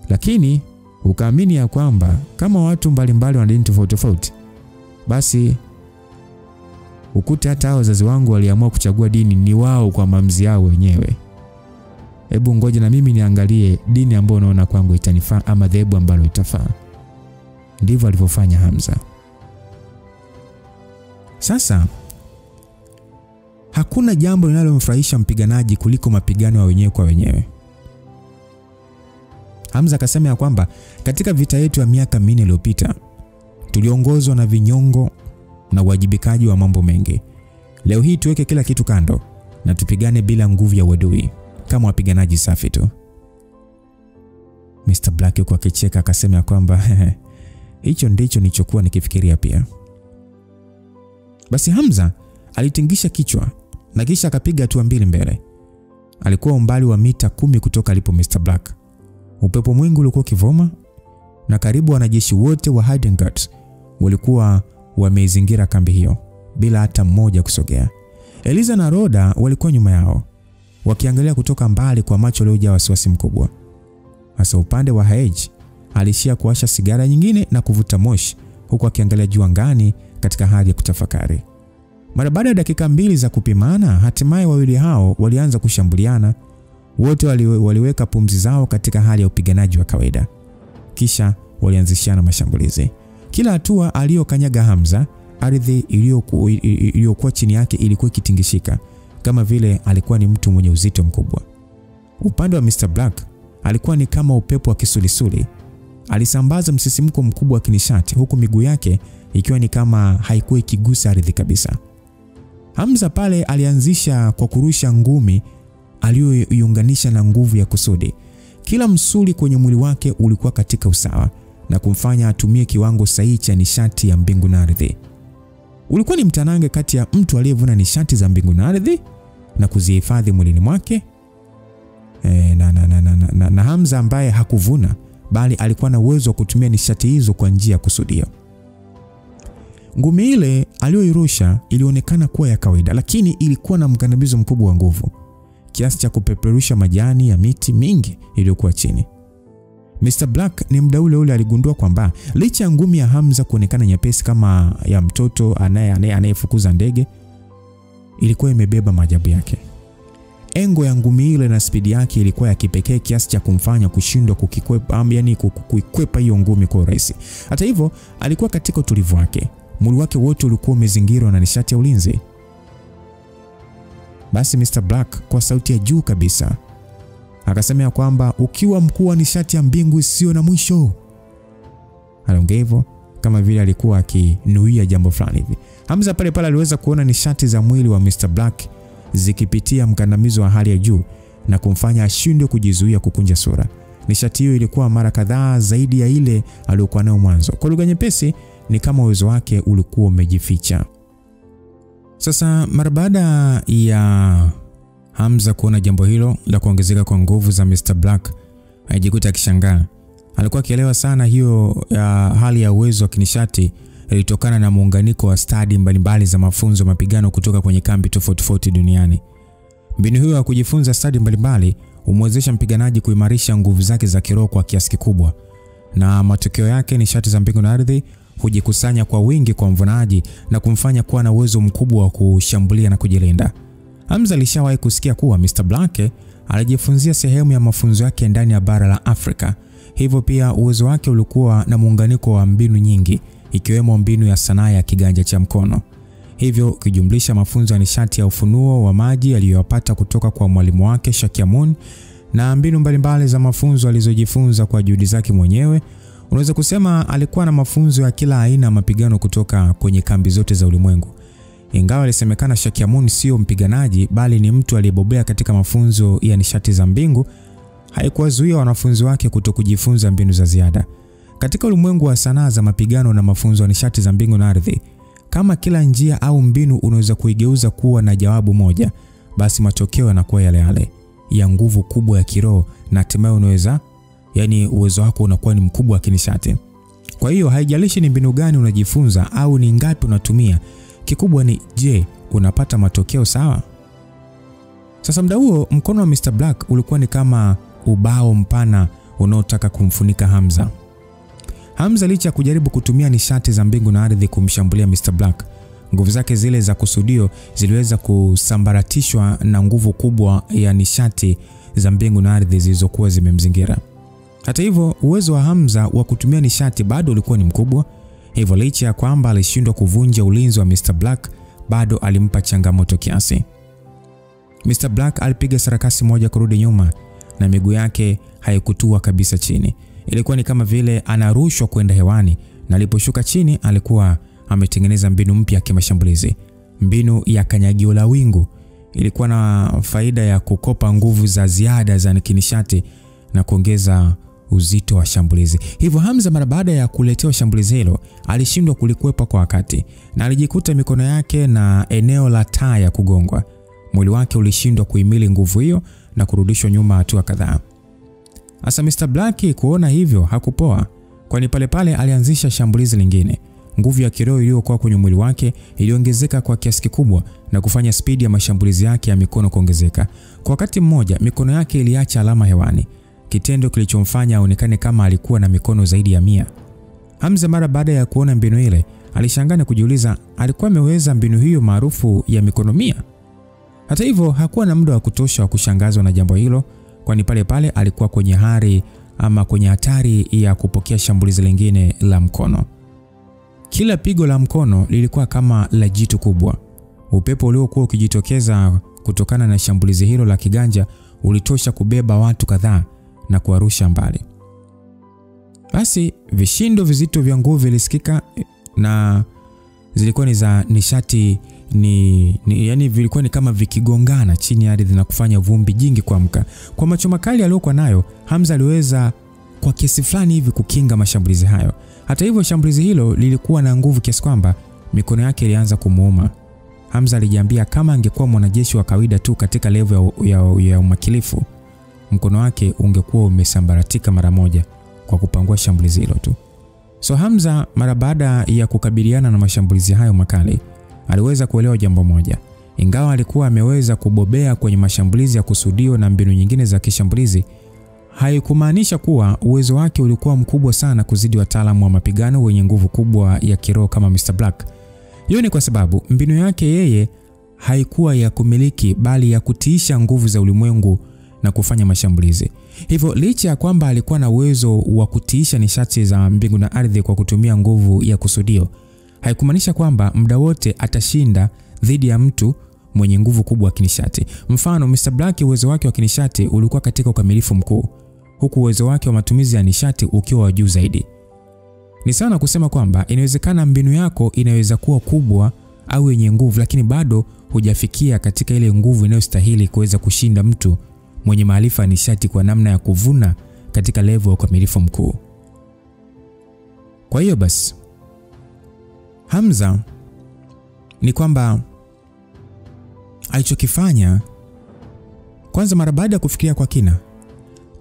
lakini ukaamini ya kwamba kama watu mbalimbali wana dini tofauti, basi ukute hata hao wazazi wangu waliamua kuchagua dini ni wao kwa maamuzi yao wenyewe. Hebu ngoja na mimi niangalie dini ambayo naona kwangu itanifaa ama dhehebu ambalo itafaa. Ndivyo alivyofanya Hamza. Sasa hakuna jambo linalomfurahisha mpiganaji kuliko mapigano ya wenyewe kwa wenyewe. Hamza akasema ya kwamba katika vita yetu ya miaka 4 iliyopita tuliongozwa na vinyongo na uwajibikaji wa mambo mengi. Leo hii tuweke kila kitu kando na tupigane bila nguvu ya uadui kama wapiganaji safi tu. Mr. Black kwa kicheka akasema ya kwamba hicho ndicho nilichokuwa nikifikiria pia. Basi Hamza alitingisha kichwa na kisha akapiga hatua 2 mbele. Alikuwa umbali wa mita 10 kutoka alipo Mr. Black. Upepo mwingi ulikuwa kivoma na karibu wanajeshi wote wa Hidden Guards walikuwa wameizingira kambi hiyo bila hata mmoja kusogea. Eliza na Roda walikuwa nyuma yao, wakiangalia kutoka mbali kwa macho yaliyojaa wasiwasi mkubwa. Hasa upande wa Haiji alishia kuwasha sigara nyingine na kuvuta moshi huku akiangalia juu angani katika hali ya kutafakari. Mara baada ya dakika 2 za kupimana, hatimaye wawili hao walianza kushambuliana. Wote waliweka pumzi zao katika hali ya upiganaji wa kawaida. Kisha walianzishana mashambulizi. Kila hatua aliyokanyaga Hamza, ardhi iliyokuwa chini yake ilikuwa ikitingishika kama vile alikuwa ni mtu mwenye uzito mkubwa. Upande wa Mr. Black alikuwa ni kama upepo wa kisulisuli. Alisambaza msisimko mkubwa wa kinishati huku miguu yake ikiwa ni kama haikuwa ikigusa ardhi kabisa. Hamza pale alianzisha kwa kurusha ngumi aliyoiunganisha na nguvu ya kusudi. Kila msuli kwenye mwili wake ulikuwa katika usawa na kumfanya atumie kiwango sahihi cha nishati ya mbingu na ardhi. Ulikuwa ni mtanange kati ya mtu aliyevuna nishati za mbingu na ardhi na kuzihifadhi mwilini mwake na Hamza ambaye hakuvuna bali alikuwa na uwezo wa kutumia nishati hizo kwa njia ya kusudio. Ngumi ile aliyoirusha ilionekana kuwa ya kawaida, lakini ilikuwa na mkandamizo mkubwa wa nguvu kiasi cha kupeperusha majani ya miti mingi iliyokuwa chini. Mr. Black ni muda ule aligundua kwamba licha ya ngumi ya Hamza kuonekana nyepesi kama ya mtoto anayefukuza ndege, ilikuwa imebeba maajabu yake. Engo ya ngumi ile na spidi yake ilikuwa ya kipekee kiasi cha kumfanya kushindwa kuikwepa hiyo ngumi kwa urahisi. Hata hivyo, alikuwa katika utulivu wake. Mwili wake wote ulikuwa umezingirwa na nishati ya ulinzi. Basi Mr. Black kwa sauti ya juu kabisa akasema kwamba ukiwa mkuu wa nishati ya mbingu isiyo na mwisho. Aliongea hivyo kama vile alikuwa akinuia jambo fulani hivi. Hamza pale aliweza kuona nishati za mwili wa Mr. Black zikipitia mkandamizo wa hali ya juu na kumfanya ashindwe kujizuia kukunja sura. Nishati hiyo ilikuwa mara kadhaa zaidi ya ile aliyokuwa nayo mwanzo. Kwa lugha nyepesi, ni kama uwezo wake ulikuwa umejificha. Sasa mara baada ya Hamza kuona jambo hilo la kuongezeka kwa nguvu za Mr. Black, alijikuta akishangaa. Alikuwa akielewa sana hiyo hali ya uwezo wa kinishati ilitokana na muunganiko wa stadi mbalimbali za mafunzo mapigano kutoka kwenye kambi tofauti duniani. Mbinu hiyo ya kujifunza stadi mbalimbali humwezesha mpiganaji kuimarisha nguvu zake za kiroho kwa kiasi kikubwa, na matokeo yake nishati za mbingu na ardhi hujikusanya kwa wingi kwa mvunaji na kumfanya kuwa na uwezo mkubwa wa kushambulia na kujilinda. Hamza alishawahi kusikia kuwa Mr. Black alijifunzia sehemu ya mafunzo yake ndani ya bara la Afrika. Hivyo pia uwezo wake ulikuwa na muunganiko wa mbinu nyingi, ikiwemo mbinu ya sanaa ya kiganja cha mkono. Hivyo ukijumlisha mafunzo ya nishati ya ufunuo wa maji aliyopata kutoka kwa mwalimu wake Shakyamuni na mbinu mbalimbali za mafunzo alizojifunza kwa juhudi zake mwenyewe, unaweza kusema alikuwa na mafunzo ya kila aina ya mapigano kutoka kwenye kambi zote za ulimwengu. Ingawa alisemekana Shakyamuni sio mpiganaji bali ni mtu aliyebobea katika mafunzo ya nishati za mbingu, haikuwazuia wanafunzi wake kutokujifunza mbinu za ziada. Katika ulimwengu wa sanaa za mapigano na mafunzo ya nishati za mbingu na ardhi, kama kila njia au mbinu unaweza kuigeuza kuwa na jawabu moja, basi matokeo yanakuwa yale yale ya nguvu kubwa ya kiroho, na hatimaye uwezo wako unakuwa ni mkubwa wa kinishati. Kwa hiyo haijalishi ni mbinu gani unajifunza au ni ngapi unatumia, kikubwa ni je, unapata matokeo sawa? Sasa muda huo mkono wa Mr. Black ulikuwa ni kama ubao mpana unaotaka kumfunika Hamza. Hamza licha ya kujaribu kutumia nishati za mbingu na ardhi kumshambulia Mr. Black, nguvu zake zile za kusudio ziliweza kusambaratishwa na nguvu kubwa ya nishati za mbingu na ardhi zilizokuwa zimemzingira. Hata hivyo, uwezo wa Hamza wa kutumia nishati bado ulikuwa ni mkubwa. Hivyo licha ya kwamba alishindwa kuvunja ulinzi wa Mr. Black, bado alimpa changamoto kiasi. Mr. Black alipiga sarakasi moja kurudi nyuma na miguu yake haikutua kabisa chini. Ilikuwa ni kama vile anarushwa kwenda hewani, na aliposhuka chini alikuwa ametengeneza mbinu mpya ya kimashambulizi. Mbinu ya kanyagio la wingu ilikuwa na faida ya kukopa nguvu za ziada za kinishati na kuongeza uzito wa shambulizi. Hivyo Hamza mara baada ya kuletewa shambulizi hilo alishindwa kulikwepa kwa wakati na alijikuta mikono yake na eneo la taa ya kugongwa. Mwili wake ulishindwa kuhimili nguvu hiyo na kurudishwa nyuma hatua kadhaa. Asa Mr. Black kuona hivyo hakupoa, kwani pale alianzisha shambulizi lingine. Nguvu ya kiroho iliyokuwa kwenye mwili wake iliongezeka kwa kiasi kikubwa na kufanya spidi ya mashambulizi yake ya mikono kuongezeka. Kwa wakati mmoja mikono yake iliacha alama hewani, kitendo kilichomfanya aonekane kama alikuwa na mikono zaidi ya 100. Hamza mara baada ya kuona mbinu ile alishangaa na kujiuliza alikuwa ameweza mbinu hiyo maarufu ya mikono 100. Hata hivyo hakuwa na muda wa kutosha wa kushangazwa na jambo hilo, kwani pale alikuwa kwenye hali ama kwenye hatari ya kupokea shambulizi lingine la mkono. Kila pigo la mkono lilikuwa kama la jitu kubwa. Upepo uliokuwa ukijitokeza kutokana na shambulizi hilo la kiganja ulitosha kubeba watu kadhaa na kuwarusha mbali. Basi vishindo vizito vya nguvu vilisikika na zilikuwa ni za nishati yani vilikuwa ni kama vikigongana chini ya ardhi na kufanya vumbi jingi kuamka. Kwa macho makali aliyokuwa nayo, Hamza aliweza kwa kiasi fulani hivi kukinga mashambulizi hayo. Hata hivyo shambulizi hilo lilikuwa na nguvu kiasi kwamba mikono yake ilianza kumuuma. Hamza alijiambia kama angekuwa mwanajeshi wa kawaida tu katika level ya umakilifu, mkono wake ungekuwa umesambaratika mara moja kwa kupangua shambulizi hilo tu. So Hamza mara baada ya kukabiliana na mashambulizi hayo makali, aliweza kuelewa jambo moja. Ingawa alikuwa ameweza kubobea kwenye mashambulizi ya kusudio na mbinu nyingine za kishambulizi, haikumaanisha kuwa uwezo wake ulikuwa mkubwa sana kuzidi wataalamu wa mapigano wenye nguvu kubwa ya kiroho kama Mr. Black. Hiyo ni kwa sababu mbinu yake yeye haikuwa ya kumiliki bali ya kutiisha nguvu za ulimwengu na kufanya mashambulizi. Hivyo licha ya kwamba alikuwa na uwezo wa kutiisha nishati za mbingu na ardhi kwa kutumia nguvu ya kusudio, haikumaanisha kwamba muda wote atashinda dhidi ya mtu mwenye nguvu kubwa ya kinishati. Mfano, Mr. Black uwezo wake wa kinishati ulikuwa katika ukamilifu mkuu, huku uwezo wake wa matumizi ya nishati ukiwa wa juu zaidi. Ni sana kusema kwamba inawezekana mbinu yako inaweza kuwa kubwa au yenye nguvu, lakini bado hujafikia katika ile nguvu inayostahili kuweza kushinda mtu mwenye maarifa ya nishati kwa namna ya kuvuna katika level ya ukamilifu mkuu. Kwa hiyo basi Hamza ni kwamba alichokifanya kwanza, mara baada ya kufikiria kwa kina,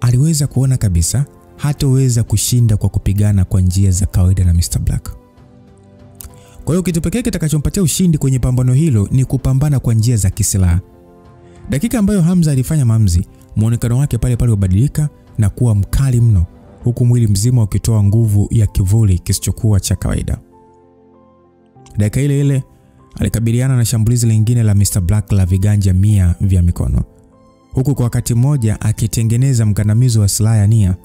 aliweza kuona kabisa hataweza kushinda kwa kupigana kwa njia za kawaida na Mr. Black. Kwa hiyo kitu pekee kitakachompatia ushindi kwenye pambano hilo ni kupambana kwa njia za kisilaha. Dakika ambayo Hamza alifanya maamuzi, muonekano wake pale pale ubadilika na kuwa mkali mno, huku mwili mzima ukitoa nguvu ya kivuli kisichokuwa cha kawaida. Dakika ile ile alikabiliana na shambulizi lingine la Mr. Black la viganja 100 vya mikono, huku kwa wakati mmoja akitengeneza mkandamizo wa silaha ya nia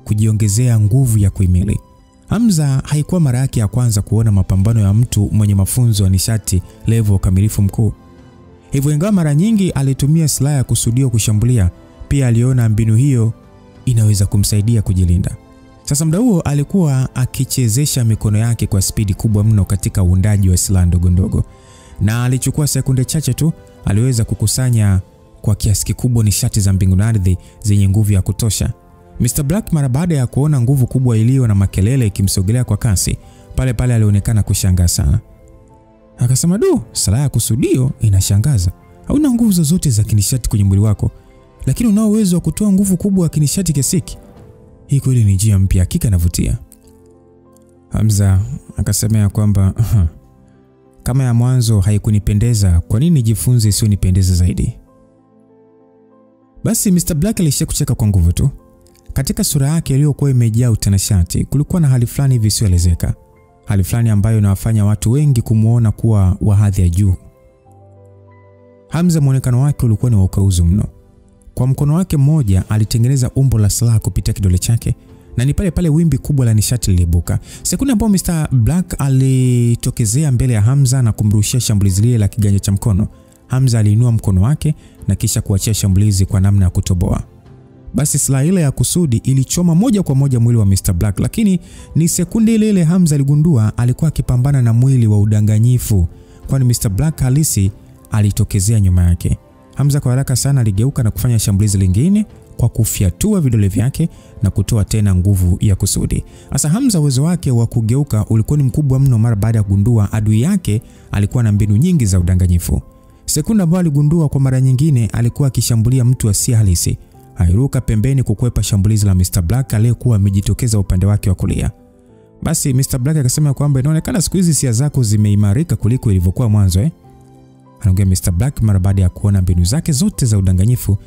kujiongezea nguvu ya kuimili. Hamza haikuwa mara yake ya kwanza kuona mapambano ya mtu mwenye mafunzo ya nishati level kamilifu mkuu. Hivyo ingawa mara nyingi alitumia silaha ya kusudio kushambulia, pia aliona mbinu hiyo inaweza kumsaidia kujilinda. Sasa muda huo alikuwa akichezesha mikono yake kwa spidi kubwa mno katika uundaji wa silaha ndogo ndogo, na alichukua sekunde chache tu aliweza kukusanya kwa kiasi kikubwa nishati za mbingu na ardhi zenye nguvu ya kutosha. Mr. Black mara baada ya kuona nguvu kubwa iliyo na makelele ikimsogelea kwa kasi, pale pale alionekana kushangaa sana. Akasema, silaha ya kusudio inashangaza. Hauna nguvu zozote za kinishati kwenye mwili wako, lakini unao uwezo wa kutoa nguvu kubwa ya kinishati kiasi. Hii kweli ni njia mpya, hakika inavutia. Hamza akasema kwamba kama ya mwanzo haikunipendeza, kwa nini nijifunze sio nipendeze zaidi? Basi Mr. Black alishia kucheka kwa nguvu tu. Katika sura yake iliyokuwa imejaa utanashati kulikuwa na hali fulani hivi isiyoelezeka, hali fulani ambayo inawafanya watu wengi kumuona kuwa wa hadhi ya juu. Hamza muonekano wake ulikuwa ni wa ukauzu mno. Kwa mkono wake mmoja alitengeneza umbo la silaha kupitia kidole chake, na ni pale pale wimbi kubwa la nishati lilibuka. Sekunde ambayo Mr. Black alitokezea mbele ya Hamza na kumrushia shambulizi lile la kiganja cha mkono, Hamza aliinua mkono wake na kisha kuachia shambulizi kwa namna ya kutoboa. Basi silaha ile ya kusudi ilichoma moja kwa moja mwili wa Mr. Black, lakini ni sekunde ile ile Hamza aligundua alikuwa akipambana na mwili wa udanganyifu, kwani Mr. Black halisi alitokezea nyuma yake. Hamza kwa haraka sana aligeuka na kufanya shambulizi lingine kwa kufyatua vidole vyake na kutoa tena nguvu ya kusudi. Sasa Hamza uwezo wake wa kugeuka ulikuwa ni mkubwa mno mara baada ya kugundua adui yake alikuwa na mbinu nyingi za udanganyifu. Sekunde ambayo aligundua kwa mara nyingine alikuwa akishambulia mtu asiye halisi, aliruka pembeni kukwepa shambulizi la Mr. Black aliyekuwa amejitokeza upande wake wa kulia. Basi Mr. Black akasema kwamba inaonekana siku hizi hisia zako zimeimarika kuliko ilivyokuwa mwanzo Anaongea Mr. Black mara baada ya kuona mbinu zake zote za udanganyifu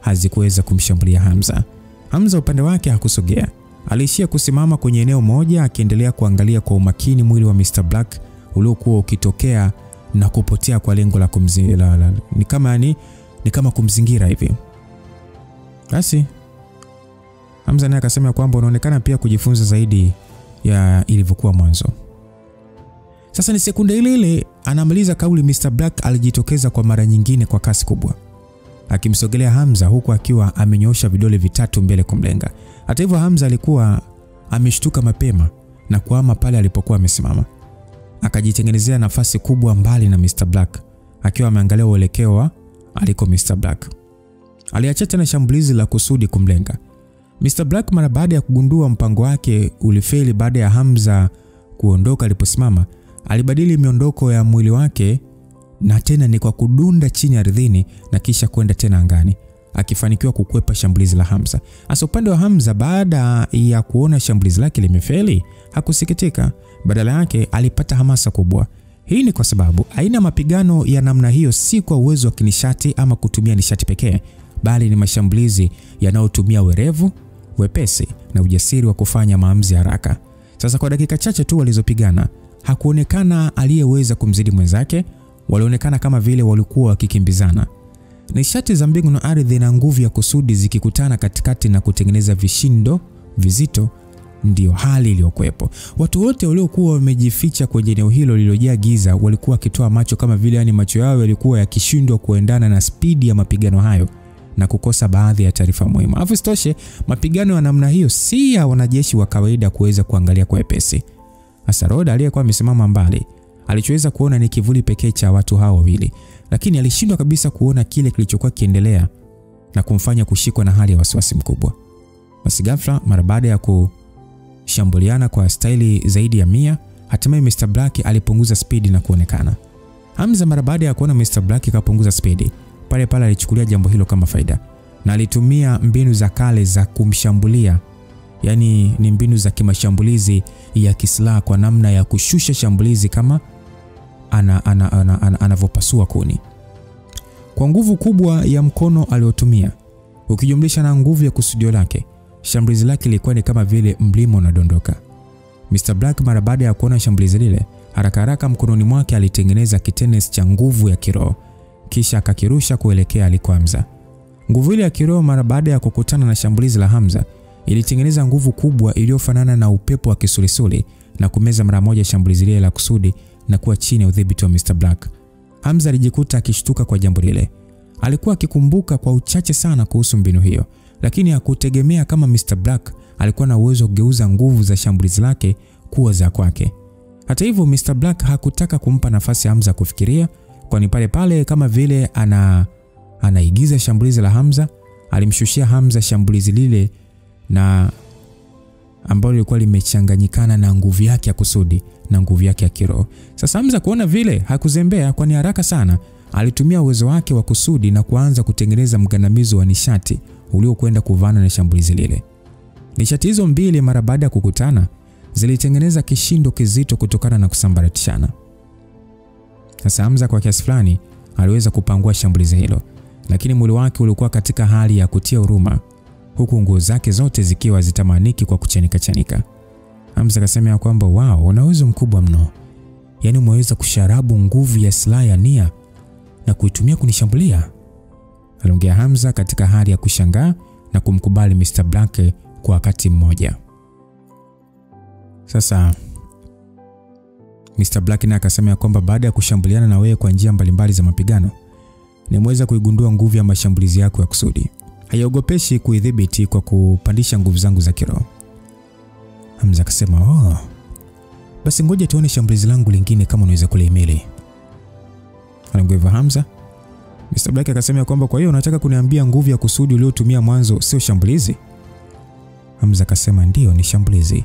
hazikuweza kumshambulia Hamza. Hamza upande wake hakusogea. Aliishia kusimama kwenye eneo moja akiendelea kuangalia kwa umakini mwili wa Mr. Black uliokuwa ukitokea na kupotea kwa lengo la kumzingira, ni kama kumzingira hivi. Basi Hamza naye akasema kwamba unaonekana pia kujifunza zaidi ya ilivyokuwa mwanzo. Sasa ni sekunde ile anamaliza kauli, Mr. Black alijitokeza kwa mara nyingine kwa kasi kubwa, akimsogelea Hamza huku akiwa amenyoosha vidole vitatu mbele kumlenga. Hata hivyo Hamza alikuwa ameshtuka mapema na kuhama pale alipokuwa amesimama. Akajitengenezea nafasi kubwa mbali na Mr. Black, akiwa ameangalia uelekeo aliko Mr. Black. Aliacha tena shambulizi la kusudi kumlenga. Mr. Black mara baada ya kugundua mpango wake ulifeli baada ya Hamza kuondoka aliposimama, alibadili miondoko ya mwili wake na tena ni kwa kudunda chini ardhini na kisha kwenda tena angani, akifanikiwa kukwepa shambulizi la Hamza. Hasa upande wa Hamza, baada ya kuona shambulizi lake limefeli, hakusikitika, badala yake alipata hamasa kubwa. Hii ni kwa sababu aina mapigano ya namna hiyo si kwa uwezo wa kinishati ama kutumia nishati pekee, bali ni mashambulizi yanayotumia werevu, wepesi na ujasiri wa kufanya maamuzi haraka. Sasa kwa dakika chache tu walizopigana, hakuonekana aliyeweza kumzidi mwenzake. Walionekana kama vile walikuwa wakikimbizana. Nishati za mbingu na ardhi na nguvu ya kusudi zikikutana katikati na kutengeneza vishindo vizito, ndio hali iliyokuepo. Watu wote waliokuwa wamejificha kwenye eneo hilo lililojaa giza walikuwa wakitoa macho kama vile macho yao yalikuwa yakishindwa kuendana na spidi ya mapigano hayo na kukosa baadhi ya taarifa muhimu. Alafu isitoshe, mapigano ya namna hiyo si ya wanajeshi wa kawaida kuweza kuangalia kwa wepesi. Hasa Roda aliyekuwa amesimama mbali alichoweza kuona ni kivuli pekee cha watu hao wawili, lakini alishindwa kabisa kuona kile kilichokuwa kiendelea na kumfanya kushikwa na hali ya wasiwasi mkubwa. Basi ghafla, mara baada ya kushambuliana kwa staili zaidi ya 100, hatimaye Mr. Black alipunguza spidi na kuonekana. Hamza mara baada ya kuona Mr. Black kapunguza spidi, pale pale alichukulia jambo hilo kama faida na alitumia mbinu za kale za kumshambulia. Yani ni mbinu za kimashambulizi ya kislaha kwa namna ya kushusha shambulizi kama anavyopasua kuni. Kwa nguvu kubwa ya mkono aliotumia, ukijumlisha na nguvu ya kusudio lake, shambulizi lake lilikuwa ni kama vile mlima unadondoka. Mr. Black mara baada ya kuona shambulizi lile, haraka haraka mkononi mwake alitengeneza kitenesi cha nguvu ya kiroho, kisha akakirusha kuelekea aliko Hamza. Nguvu ile ya kiroho mara baada ya kukutana na shambulizi la Hamza ilitengeneza nguvu kubwa iliyofanana na upepo wa kisulisuli na kumeza mara moja shambulizi lile la kusudi na kuwa chini ya udhibiti wa Mr. Black. Hamza alijikuta akishtuka kwa jambo lile. Alikuwa akikumbuka kwa uchache sana kuhusu mbinu hiyo, lakini hakutegemea kama Mr. Black alikuwa na uwezo wa kugeuza nguvu za shambulizi lake kuwa za kwake. Hata hivyo, Mr. Black hakutaka kumpa nafasi Hamza kufikiria, kwani pale pale kama vile anaigiza shambulizi la Hamza, alimshushia Hamza shambulizi lile na ambalo lilikuwa limechanganyikana na nguvu yake ya kusudi na nguvu yake ya kiroho. Sasa Hamza kuona vile hakuzembea, kwani haraka sana alitumia uwezo wake wa kusudi na kuanza kutengeneza mgandamizo wa nishati uliokwenda kuvana na shambulizi lile. Nishati hizo mbili mara baada ya kukutana zilitengeneza kishindo kizito kutokana na kusambaratishana. Sasa Hamza kwa kiasi fulani aliweza kupangua shambulizi hilo, lakini mwili wake ulikuwa katika hali ya kutia huruma, huku nguo zake zote zikiwa zitamaniki kwa kuchanika chanika. Hamza akasema kwamba wao, una uwezo mkubwa mno. Yaani umeweza kusharabu nguvu ya silaha ya nia na kuitumia kunishambulia. Aliongea Hamza katika hali ya kushangaa na kumkubali Mr. Black kwa wakati mmoja. Sasa Mr. Black naye akasema kwamba baada ya kushambuliana na wewe kwa njia mbalimbali za mapigano, nimeweza kuigundua nguvu ya mashambulizi yako ya kusudi. Haiogopeshi kuidhibiti kwa kupandisha nguvu zangu za kiroho. Hamza akasema, basi ngoja tuone shambulizi langu lingine kama unaweza kulihimili. Alimgeuza Hamza. Mr. Black akasema kwamba kwa hiyo unataka kuniambia nguvu ya kusudi uliotumia mwanzo sio shambulizi? Hamza akasema ndio, ni shambulizi,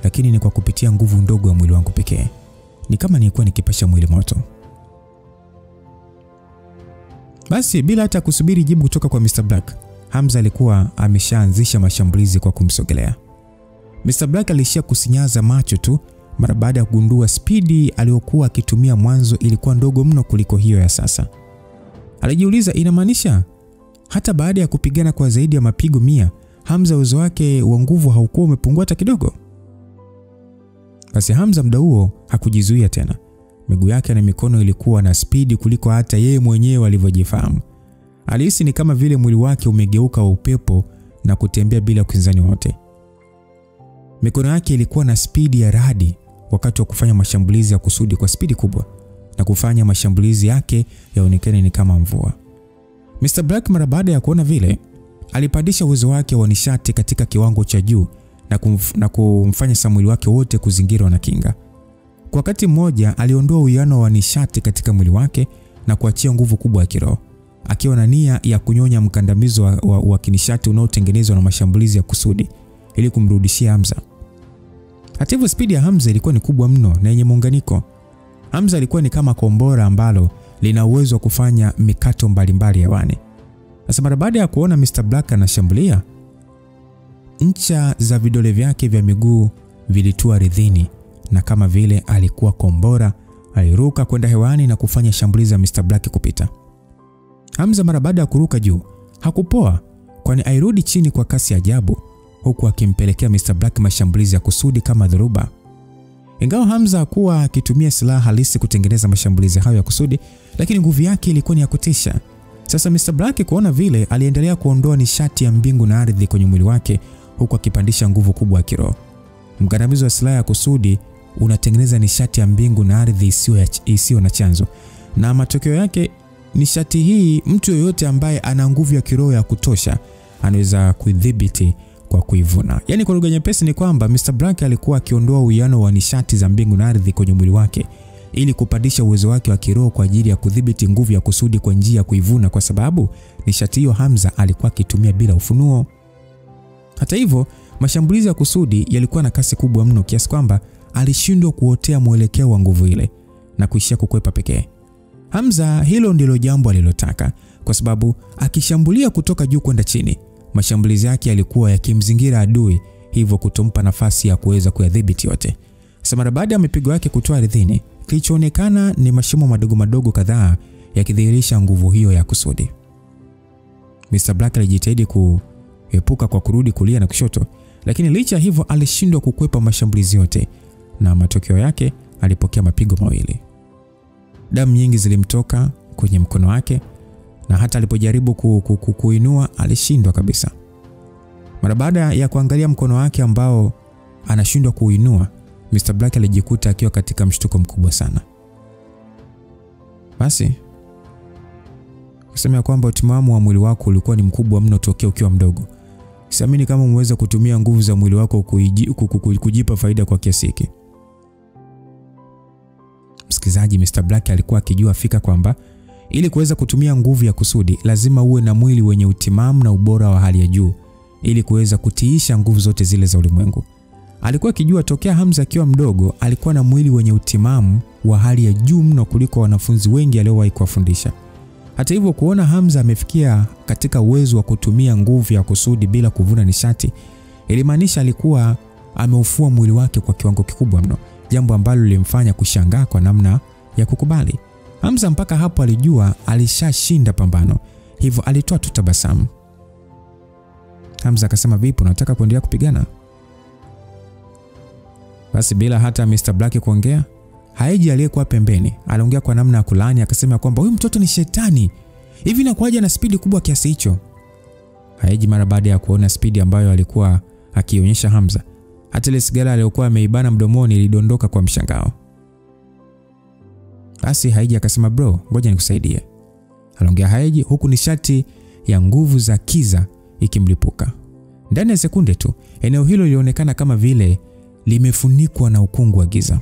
lakini ni kwa kupitia nguvu ndogo ya mwili wangu pekee. Ni kama nilikuwa nikipasha mwili moto. Basi bila hata kusubiri jibu kutoka kwa Mr. Black, Hamza alikuwa ameshaanzisha mashambulizi kwa kumsogelea. Mr. Black alishia kusinyaza macho tu mara baada ya kugundua spidi aliyokuwa akitumia mwanzo ilikuwa ndogo mno kuliko hiyo ya sasa. Alijiuliza, inamaanisha hata baada ya kupigana kwa zaidi ya mapigo 100, Hamza uwezo wake wa nguvu haukuwa umepungua hata kidogo. Basi Hamza muda huo hakujizuia tena. Miguu yake na mikono ilikuwa na spidi kuliko hata yeye mwenyewe alivyojifahamu. Alihisi ni kama vile mwili wake umegeuka wa upepo na kutembea bila upinzani wote. Mikono yake ilikuwa na spidi ya radi wakati wa kufanya mashambulizi ya kusudi kwa spidi kubwa na kufanya mashambulizi yake yaonekane ni kama mvua. Mr. Black mara baada ya kuona vile, alipandisha uwezo wake wa nishati katika kiwango cha juu na kumfanya Samuel wake wote kuzingirwa na kinga. Kwa wakati mmoja aliondoa uwiano wa nishati katika mwili wake na kuachia nguvu kubwa ya kiroho, akiwa na nia ya kunyonya mkandamizo wa kinishati unaotengenezwa na mashambulizi ya kusudi ili kumrudishia Hamza. Hata hivyo, spidi ya Hamza ilikuwa ni kubwa mno na yenye muunganiko. Hamza alikuwa ni kama kombora ambalo lina uwezo wa kufanya mikato mbalimbali hewani. Sasa mara baada ya kuona Mr. Black anashambulia, ncha za vidole vyake vya miguu vilitua ardhini na kama vile alikuwa kombora, aliruka kwenda hewani na kufanya shambulizi ya Mr. Black kupita. Hamza mara baada ya kuruka juu hakupoa, kwani airudi chini kwa kasi ajabu, huku akimpelekea Mr. Black mashambulizi ya kusudi kama dhoruba. Ingawa Hamza hakuwa akitumia silaha halisi kutengeneza mashambulizi hayo ya kusudi, lakini nguvu yake ilikuwa ni ya kutisha. Sasa Mr. Black kuona vile, aliendelea kuondoa nishati ya mbingu na ardhi kwenye mwili wake, huku akipandisha nguvu kubwa ya kiroho. Mkandamizo wa silaha ya kusudi unatengeneza nishati ya mbingu na ardhi isiyo na chanzo, na matokeo yake nishati hii mtu yoyote ambaye ana nguvu ya kiroho ya kutosha anaweza kuidhibiti kwa kuivuna. Yaani kwa lugha nyepesi ni kwamba Mr. Black alikuwa akiondoa uwiano wa nishati za mbingu na ardhi kwenye mwili wake ili kupandisha uwezo wake wa kiroho kwa ajili ya kudhibiti nguvu ya kusudi kwa njia ya kuivuna, kwa sababu nishati hiyo Hamza alikuwa akitumia bila ufunuo. Hata hivyo, mashambulizi ya kusudi yalikuwa na kasi kubwa mno kiasi kwamba alishindwa kuotea mwelekeo wa nguvu ile na kuishia kukwepa pekee. Hamza hilo ndilo jambo alilotaka, kwa sababu akishambulia kutoka juu kwenda chini, mashambulizi yake yalikuwa yakimzingira adui, hivyo kutompa nafasi ya kuweza kuyadhibiti yote. Sasa mara baada ya mipigo yake kutoa ardhini, kilichoonekana ni mashimo madogo madogo kadhaa yakidhihirisha nguvu hiyo ya kusudi. Mr. Black alijitahidi kuepuka kwa kurudi kulia na kushoto, lakini licha hivyo alishindwa kukwepa mashambulizi yote, na matokeo yake alipokea mapigo mawili. Damu nyingi zilimtoka kwenye mkono wake, na hata alipojaribu kuinua alishindwa kabisa. Mara baada ya kuangalia mkono wake ambao anashindwa kuinua, Mr. Black alijikuta akiwa katika mshtuko mkubwa sana. Basi kusema kwamba utimamu wa mwili wako ulikuwa ni mkubwa mno tokea ukiwa mdogo. Siamini kama umeweza kutumia nguvu za mwili wako kujipa faida kwa kiasi hiki. Msikilizaji, Mr. Black alikuwa akijua fika kwamba ili kuweza kutumia nguvu ya kusudi lazima uwe na mwili wenye utimamu na ubora wa hali ya juu ili kuweza kutiisha nguvu zote zile za ulimwengu. Alikuwa akijua tokea Hamza akiwa mdogo alikuwa na mwili wenye utimamu wa hali ya juu mno kuliko wanafunzi wengi aliowahi kuwafundisha. Hata hivyo, kuona Hamza amefikia katika uwezo wa kutumia nguvu ya kusudi bila kuvuna nishati ilimaanisha alikuwa ameufua mwili wake kwa kiwango kikubwa mno, jambo ambalo lilimfanya kushangaa kwa namna ya kukubali. Hamza mpaka hapo alijua alishashinda pambano, hivyo alitoa tu tabasamu. Hamza akasema, "Vipi, unataka kuendelea kupigana?" Basi bila hata Mr. Black kuongea, Haiji aliyekuwa pembeni aliongea kwa namna ya kulani, akasema kwamba huyu mtoto ni shetani. Hivi inakuwaje na spidi kubwa kiasi hicho? Haiji mara baada ya kuona spidi ambayo alikuwa akionyesha Hamza, hata ile sigara aliyokuwa ameibana mdomoni ilidondoka kwa mshangao. Basi Haiji akasema, "Bro, ngoja nikusaidie." Aliongea Haiji huku nishati ya nguvu za kiza ikimlipuka. Ndani ya sekunde tu, eneo hilo lilionekana kama vile limefunikwa na ukungu wa giza.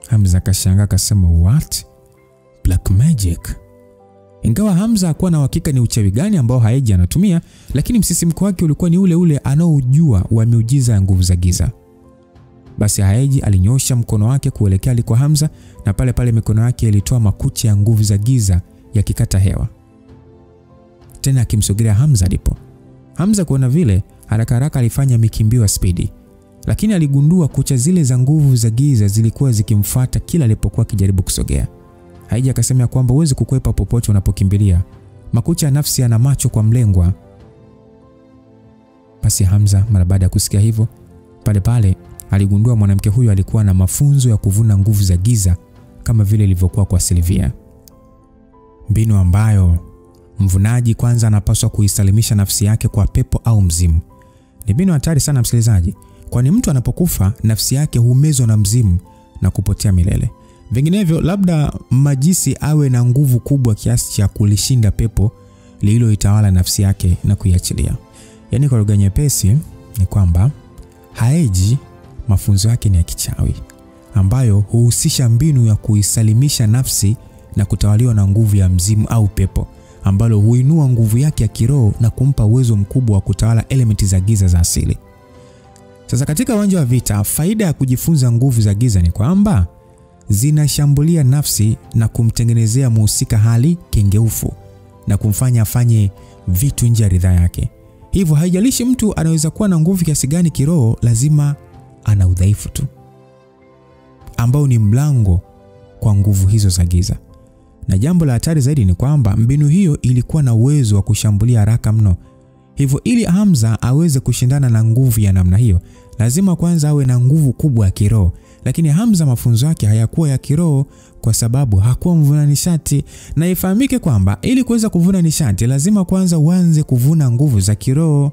Hamza akashangaa akasema, "What? Black magic?" Ingawa Hamza hakuwa na uhakika ni uchawi gani ambao Haiji anatumia, lakini msisimko wake ulikuwa ni ule ule anaojua wa miujiza ya nguvu za giza. Basi Haiji alinyosha mkono wake kuelekea aliko Hamza, na pale pale mikono yake ilitoa makucha ya nguvu za giza yakikata hewa. Tena akimsogelea Hamza alipo. Hamza kuona vile, haraka haraka alifanya mikimbio ya spidi, lakini aligundua kucha zile za nguvu za giza zilikuwa zikimfuata kila alipokuwa akijaribu kusogea. Haiji akasema kwamba huwezi kukwepa popote unapokimbilia. Makucha ya nafsi yana macho kwa mlengwa. Basi Hamza mara baada ya kusikia hivyo, pale pale aligundua mwanamke huyu alikuwa na mafunzo ya kuvuna nguvu za giza kama vile ilivyokuwa kwa Sylvia. Mbinu ambayo Mvunaji kwanza anapaswa kuisalimisha nafsi yake kwa pepo au mzimu. Ni mbinu hatari sana msikilizaji, kwani mtu anapokufa nafsi yake humezwa na mzimu na kupotea milele. Vinginevyo labda majisi awe na nguvu kubwa kiasi cha kulishinda pepo lililoitawala nafsi yake na kuiachilia. Yaani kwa lugha nyepesi ni kwamba Haeji mafunzo yake ni ya kichawi ambayo huhusisha mbinu ya kuisalimisha nafsi na kutawaliwa na nguvu ya mzimu au pepo ambalo huinua nguvu yake ya kiroho na kumpa uwezo mkubwa wa kutawala elementi za giza za asili. Sasa katika uwanja wa vita, faida ya kujifunza nguvu za giza ni kwamba zinashambulia nafsi na kumtengenezea muhusika hali kengeufu na kumfanya afanye vitu nje ya ridhaa yake. Hivyo haijalishi mtu anaweza kuwa na nguvu kiasi gani kiroho, lazima ana udhaifu tu ambao ni mlango kwa nguvu hizo za giza. Na jambo la hatari zaidi ni kwamba mbinu hiyo ilikuwa na uwezo wa kushambulia haraka mno. Hivyo ili Hamza aweze kushindana na nguvu ya namna hiyo, lazima kwanza awe na nguvu kubwa ya kiroho. Lakini Hamza mafunzo yake hayakuwa ya kiroho kwa sababu hakuwa mvuna nishati. Na ifahamike kwamba ili kuweza kuvuna nishati lazima kwanza uanze kuvuna nguvu za kiroho.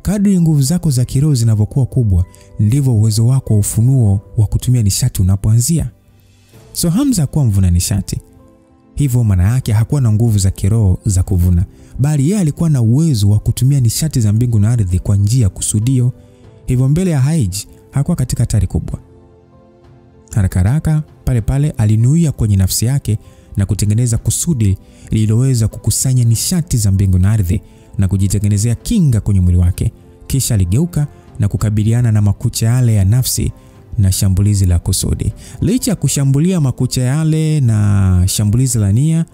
Kadri nguvu zako za kiroho zinavyokuwa kubwa, ndivyo uwezo wako wa ufunuo wa kutumia nishati unapoanzia. So Hamza hakuwa mvuna nishati. Hivyo maana yake hakuwa na nguvu za kiroho za kuvuna, bali yeye alikuwa na uwezo wa kutumia nishati za mbingu na ardhi kwa njia kusudio. Hivyo mbele ya Haeji hakuwa katika hatari kubwa. Haraka pale alinuia kwenye nafsi yake na kutengeneza kusudi lililoweza kukusanya nishati za mbingu na ardhi na kujitengenezea kinga kwenye mwili wake. Kisha aligeuka na kukabiliana na makucha yale ya nafsi na shambulizi la kusudi. Licha ya kushambulia makucha yale na shambulizi la nia,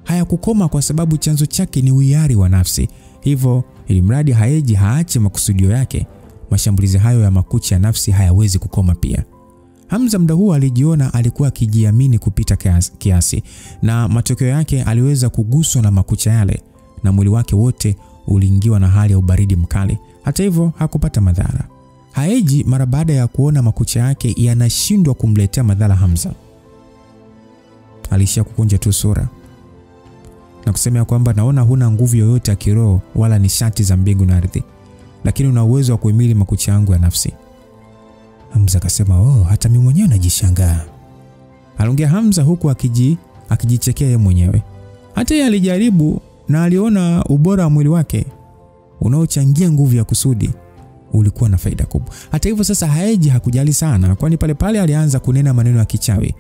hayakukoma kwa sababu chanzo chake ni uhiari wa nafsi. Hivyo ili mradi Haeji haache makusudio yake, mashambulizi hayo ya makucha ya nafsi hayawezi kukoma pia. Hamza muda huo alijiona alikuwa akijiamini kupita kiasi, na matokeo yake aliweza kuguswa na makucha yale na mwili wake wote uliingiwa na hali ya ubaridi mkali. Hata hivyo hakupata madhara. Haeji mara baada ya kuona makucha yake yanashindwa kumletea madhara Hamza, alishia kukunja tu sura na kusema kwamba naona huna nguvu yoyote ya kiroho wala nishati za mbingu na ardhi, lakini una uwezo wa kuhimili makucha yangu ya nafsi. Hamza akasema, hata mimi mwenyewe najishangaa. Aliongea Hamza huku akijichekea yeye mwenyewe. Hata yeye alijaribu na aliona ubora wa mwili wake unaochangia nguvu ya kusudi ulikuwa na faida kubwa. Hata hivyo sasa Haeji hakujali sana, kwani pale alianza kunena maneno ya kichawi.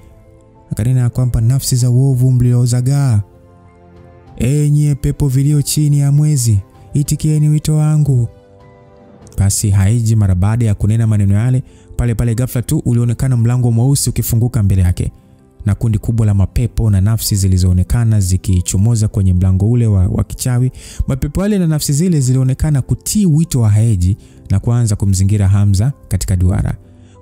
Akanena kwamba nafsi za uovu mliozagaa, enyi pepo vilio chini ya mwezi, itikieni wito wangu. Basi Haeji mara baada ya kunena maneno yale, pale ghafla tu ulionekana mlango mweusi ukifunguka mbele yake, na kundi kubwa la mapepo na nafsi zilizoonekana zikichomoza kwenye mlango ule wa kichawi. Mapepo wale na nafsi zile zilionekana kutii wito wa Haeji na kuanza kumzingira Hamza katika duara.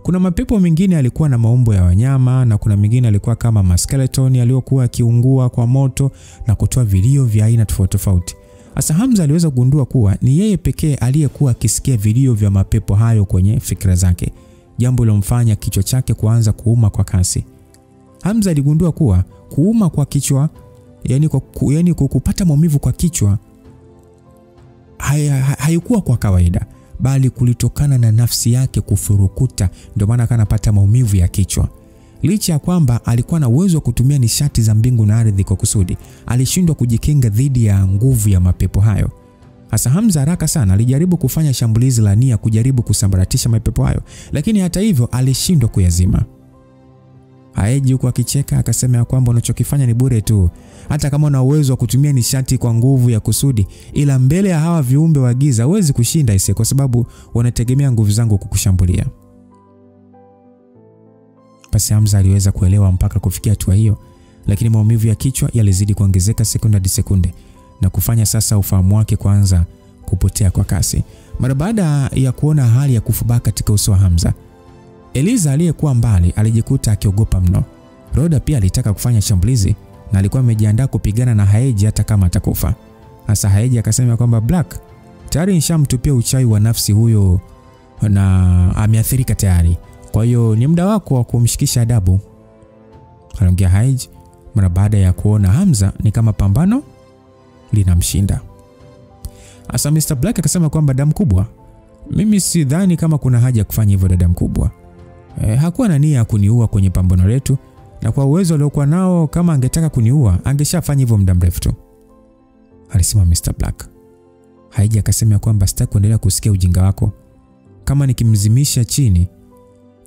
Kuna mapepo mengine alikuwa na maumbo ya wanyama, na kuna mengine alikuwa kama maskeleton aliyokuwa akiungua kwa moto na kutoa vilio vya aina tofauti. Asa Hamza aliweza kugundua kuwa ni yeye pekee aliyekuwa akisikia vilio vya mapepo hayo kwenye fikra zake, jambo lilomfanya kichwa chake kuanza kuuma kwa kasi. Hamza aligundua kuwa kuuma kwa kichwa, yani kupata maumivu kwa kichwa haikuwa kwa kawaida, bali kulitokana na nafsi yake kufurukuta, ndio maana akanapata maumivu ya kichwa. Licha ya kwamba alikuwa na uwezo wa kutumia nishati za mbingu na ardhi kwa kusudi, alishindwa kujikinga dhidi ya nguvu ya mapepo hayo. Hasa Hamza haraka sana alijaribu kufanya shambulizi la nia kujaribu kusambaratisha mapepo hayo, lakini hata hivyo alishindwa kuyazima. Haeji huko akicheka akasema kwamba unachokifanya ni bure tu, hata kama una uwezo wa kutumia nishati kwa nguvu ya kusudi, ila mbele ya hawa viumbe wa giza huwezi kushinda kwa sababu wanategemea nguvu zangu kukushambulia. Basi Hamza aliweza kuelewa mpaka kufikia hatua hiyo, lakini maumivu ya kichwa yalizidi kuongezeka sekunde hadi sekunde na kufanya sasa ufahamu wake kuanza kupotea kwa kasi. Mara baada ya kuona hali ya kufubaka katika uso wa Hamza, Eliza aliyekuwa mbali alijikuta akiogopa mno. Roda pia alitaka kufanya shambulizi na alikuwa amejiandaa kupigana na Haeji hata kama atakufa. Hasa Haeji akasema kwamba Black, tayari nishamtupia uchawi wa nafsi huyo na ameathirika tayari, kwa hiyo ni muda wako wa kumshikisha adabu. Aliongea Haeji mara baada ya kuona Hamza ni kama pambano linamshinda. Asa Mr. Black akasema kwamba dada mkubwa, mimi sidhani kama kuna haja ya kufanya hivyo dada mkubwa. Hakuwa na nia ya kuniua kwenye pambano letu, na kwa uwezo aliokuwa nao kama angetaka kuniua angeshafanya hivyo muda mrefu tu, alisema Mr. Black. Haiji akasema kwamba sitaki kuendelea kusikia ujinga wako. Kama nikimzimisha chini,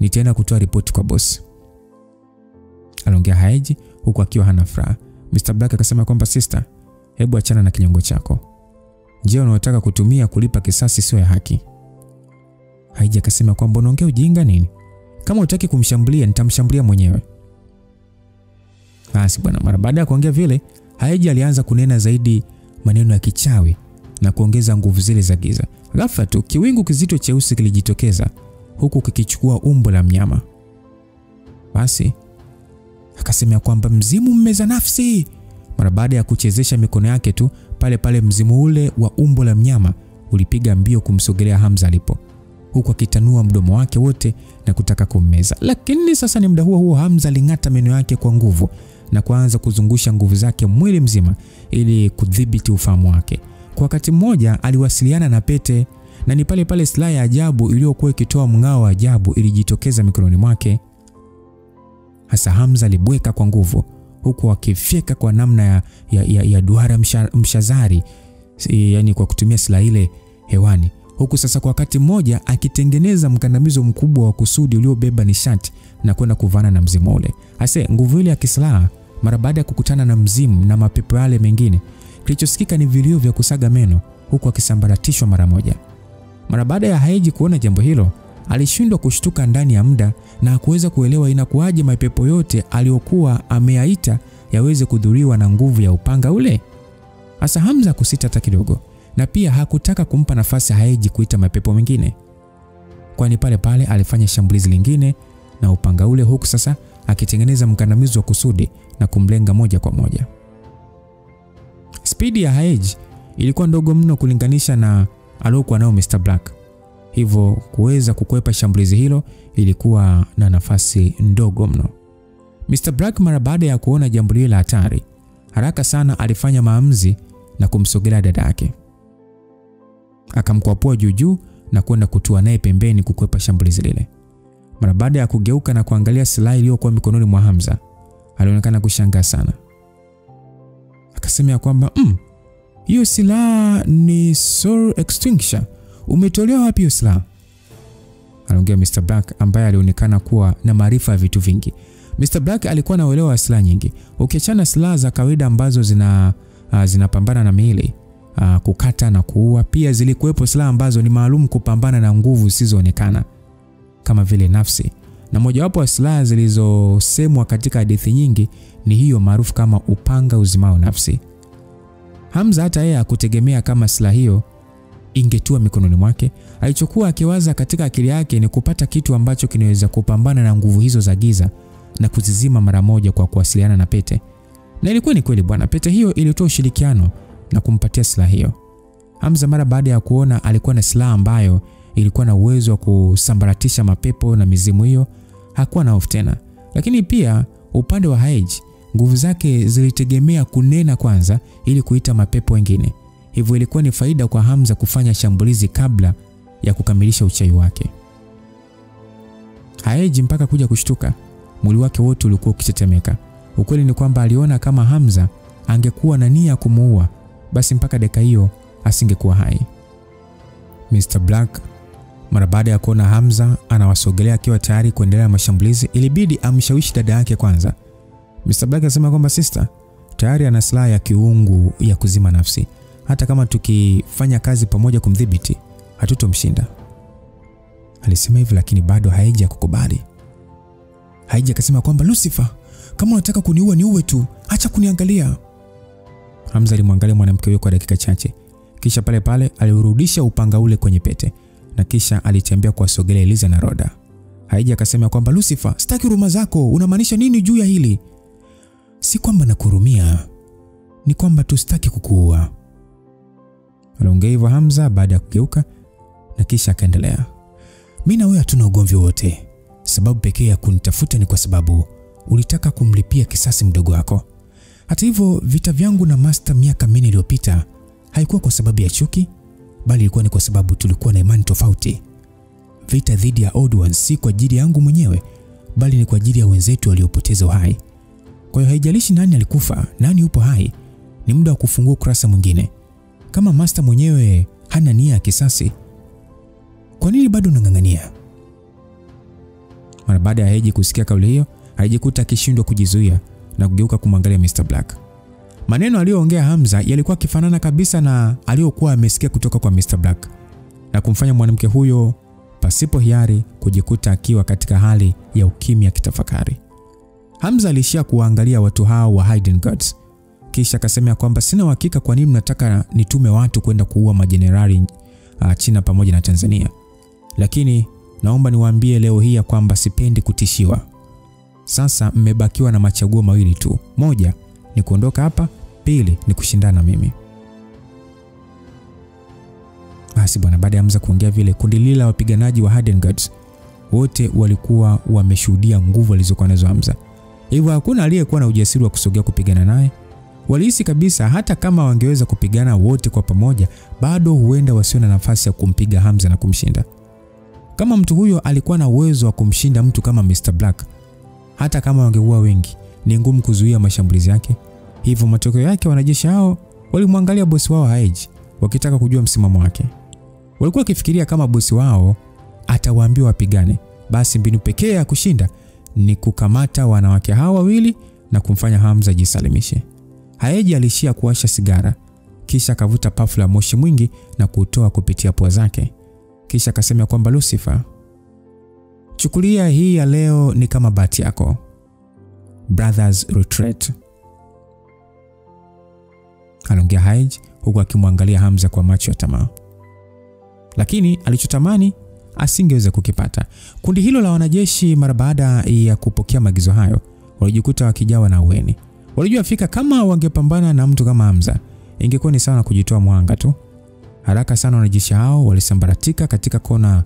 nitaenda kutoa ripoti kwa boss. Aliongea Haiji huku akiwa hana furaha. Mr. Black akasema kwamba sister, hebu achana na kinyongo chako. Njia unayotaka kutumia kulipa kisasi sio ya haki. Haiji akasema kwamba unaongea ujinga nini? Kama hutaki kumshambulia nitamshambulia mwenyewe. Basi bwana, mara baada ya kuongea vile, Haiji alianza kunena zaidi maneno ya kichawi na kuongeza nguvu zile za giza. Ghafla tu kiwingu kizito cheusi kilijitokeza huku kikichukua umbo la mnyama. Basi akasema kwamba mzimu mmeza nafsi. Mara baada ya kuchezesha mikono yake tu, pale pale mzimu ule wa umbo la mnyama ulipiga mbio kumsogelea Hamza alipo, huku akitanua mdomo wake wote na kutaka kummeza. Lakini sasa ni muda huo Hamza aling'ata meno yake kwa nguvu na kuanza kuzungusha nguvu zake mwili mzima ili kudhibiti ufahamu wake. Kwa wakati mmoja aliwasiliana na pete, na ni pale pale silaha ya ajabu iliyokuwa ikitoa mng'ao wa ajabu ilijitokeza mikononi mwake. Hasa Hamza alibweka kwa nguvu huku akifyeka kwa namna ya duara mshazari, yani kwa kutumia silaha ile hewani, huku sasa kwa wakati mmoja akitengeneza mkandamizo mkubwa wa kusudi uliobeba nishati na kwenda kuvana na mzimu ule. Hasa nguvu ile ya kislaha mara baada ya kukutana na mzimu na mapepo yale mengine, kilichosikika ni vilio vya kusaga meno huku akisambaratishwa mara moja. Mara baada ya Haiji kuona jambo hilo, alishindwa kushtuka ndani ya muda na hakuweza kuelewa inakuaje mapepo yote aliyokuwa ameyaita yaweze kudhuriwa na nguvu ya upanga ule. Hasa Hamza kusita hata kidogo, na pia hakutaka kumpa nafasi Haiji kuita mapepo mengine, kwani pale pale alifanya shambulizi lingine na upanga ule, huku sasa akitengeneza mkandamizo wa kusudi na kumlenga moja kwa moja. Spidi ya Haiji ilikuwa ndogo mno kulinganisha na aliyokuwa nao Mr. Black, hivyo kuweza kukwepa shambulizi hilo ilikuwa na nafasi ndogo mno. Mr. Black mara baada ya kuona jambo hilo la hatari, haraka sana alifanya maamuzi na kumsogelea dada yake. Akamkwapua juu na kwenda kutua naye pembeni kukwepa shambulizi lile. Mara baada ya kugeuka na kuangalia silaha iliyokuwa mikononi mwa Hamza, alionekana kushangaa sana. Akasema kwamba hiyo silaha ni Soul Extinguisher. Umetolewa wapi hiyo silaha? Aliongea Mr. Black ambaye alionekana kuwa na maarifa ya vitu vingi. Mr. Black alikuwa na uelewa wa silaha nyingi. Ukiachana silaha za kawaida ambazo zinapambana na miili, kukata na kuua, pia zilikuwepo silaha ambazo ni maalum kupambana na nguvu zisizoonekana kama vile nafsi. Na mojawapo wa silaha zilizosemwa katika hadithi nyingi ni hiyo maarufu kama upanga uzimao nafsi. Hamza hata yeye hakutegemea kama silaha hiyo ingetua mikononi mwake. Alichokuwa akiwaza katika akili yake ni kupata kitu ambacho kinaweza kupambana na nguvu hizo za giza na kuzizima mara moja kwa kuwasiliana na pete. Na ilikuwa ni kweli bwana, pete hiyo ilitoa ushirikiano na kumpatia silaha hiyo. Hamza mara baada ya kuona alikuwa na silaha ambayo ilikuwa na uwezo wa kusambaratisha mapepo na mizimu hiyo, hakuwa na hofu tena. Lakini pia upande wa Haiji, nguvu zake zilitegemea kunena kwanza ili kuita mapepo wengine. Hivyo ilikuwa ni faida kwa Hamza kufanya shambulizi kabla ya kukamilisha uchawi wake. Haiji mpaka kuja kushtuka, mwili wake wote ulikuwa ukitetemeka. Ukweli ni kwamba aliona kama Hamza angekuwa na nia kumuua, basi mpaka dakika hiyo asingekuwa hai. Mr. Black mara baada ya kuona Hamza anawasogelea akiwa tayari kuendelea na mashambulizi, ilibidi amshawishi dada yake kwanza. Mr. Black akasema kwamba sister, tayari ana silaha ya kiungu ya kuzima nafsi. Hata kama tukifanya kazi pamoja kumdhibiti, hatutomshinda. Alisema hivyo lakini bado Haiji kukubali. Haiji akasema kwamba Lucifer, kama unataka kuniua niue tu, acha kuniangalia. Hamza alimwangalia mwanamke huyo kwa dakika chache, kisha pale pale aliurudisha upanga ule kwenye pete na kisha alitembea kuwasogelea Eliza na Roda. Haiji akasema kwamba Lucifer, sitaki huruma zako, unamaanisha nini juu ya hili? Si kwamba nakuhurumia, ni kwamba tusitaki kukuua. Aliongea hivyo Hamza baada ya kugeuka na kisha akaendelea. Mimi na wewe hatuna ugomvi wote. Sababu pekee ya kunitafuta ni kwa sababu ulitaka kumlipia kisasi mdogo wako. Hata hivyo, vita vyangu na Master miaka 4 iliyopita haikuwa kwa sababu ya chuki, bali ilikuwa ni kwa sababu tulikuwa na imani tofauti. Vita dhidi ya Old Ones si kwa ajili yangu mwenyewe, bali ni kwa ajili ya wenzetu waliopoteza uhai. Kwa hiyo haijalishi nani alikufa, nani yupo hai, ni muda wa kufungua ukurasa mwingine. Kama Master mwenyewe hana nia ya kisasi, kwa nini bado unang'ang'ania? Mara baada ya Haji kusikia kauli hiyo, alijikuta akishindwa kujizuia na kugeuka kumwangalia Mr. Black. Maneno aliyoongea Hamza yalikuwa kifanana kabisa na aliyokuwa amesikia kutoka kwa Mr. Black, na kumfanya mwanamke huyo pasipo hiari kujikuta akiwa katika hali ya ukimya kitafakari. Hamza alishia kuangalia watu hao wa Hidden Gods, kisha akasema kwamba sina uhakika kwa nini mnataka nitume watu kwenda kuua majenerali China pamoja na Tanzania. Lakini naomba niwaambie leo hii kwamba sipendi kutishiwa. Sasa mmebakiwa na machaguo mawili tu. Moja ni kuondoka hapa, pili ni kushindana mimi. Basi bwana, baada ya Hamza kuongea vile, kundi lile la wapiganaji wa Hidden Gods wote walikuwa wameshuhudia nguvu alizokuwa nazo Hamza. Hivyo hakuna aliyekuwa na ujasiri wa kusogea kupigana naye. Walihisi kabisa hata kama wangeweza kupigana wote kwa pamoja, bado huenda wasio na nafasi ya kumpiga Hamza na kumshinda. Kama mtu huyo alikuwa na uwezo wa kumshinda mtu kama Mr. Black, hata kama wangeua wengi, ni ngumu kuzuia mashambulizi yake. Hivyo matokeo yake, wanajeshi hao walimwangalia bosi wao Haji wakitaka kujua msimamo wake. Walikuwa wakifikiria kama bosi wao atawaambia wapigane, basi mbinu pekee ya kushinda ni kukamata wanawake hao wawili na kumfanya Hamza jisalimishe. Haji alishia kuwasha sigara, kisha akavuta pafu la moshi mwingi na kutoa kupitia pua zake. Kisha akasema kwamba Lucifer, chukulia hii ya leo ni kama bahati yako. Brothers retreat. Aliongea Haji huku akimwangalia Hamza kwa macho ya tamaa. Lakini alichotamani asingeweza kukipata. Kundi hilo la wanajeshi mara baada ya kupokea maagizo hayo, walijikuta wakijawa na uweni. Walijua fika kama wangepambana na mtu kama Hamza, ingekuwa ni sawa na kujitoa mwanga tu. Haraka sana wanajeshi hao walisambaratika katika kona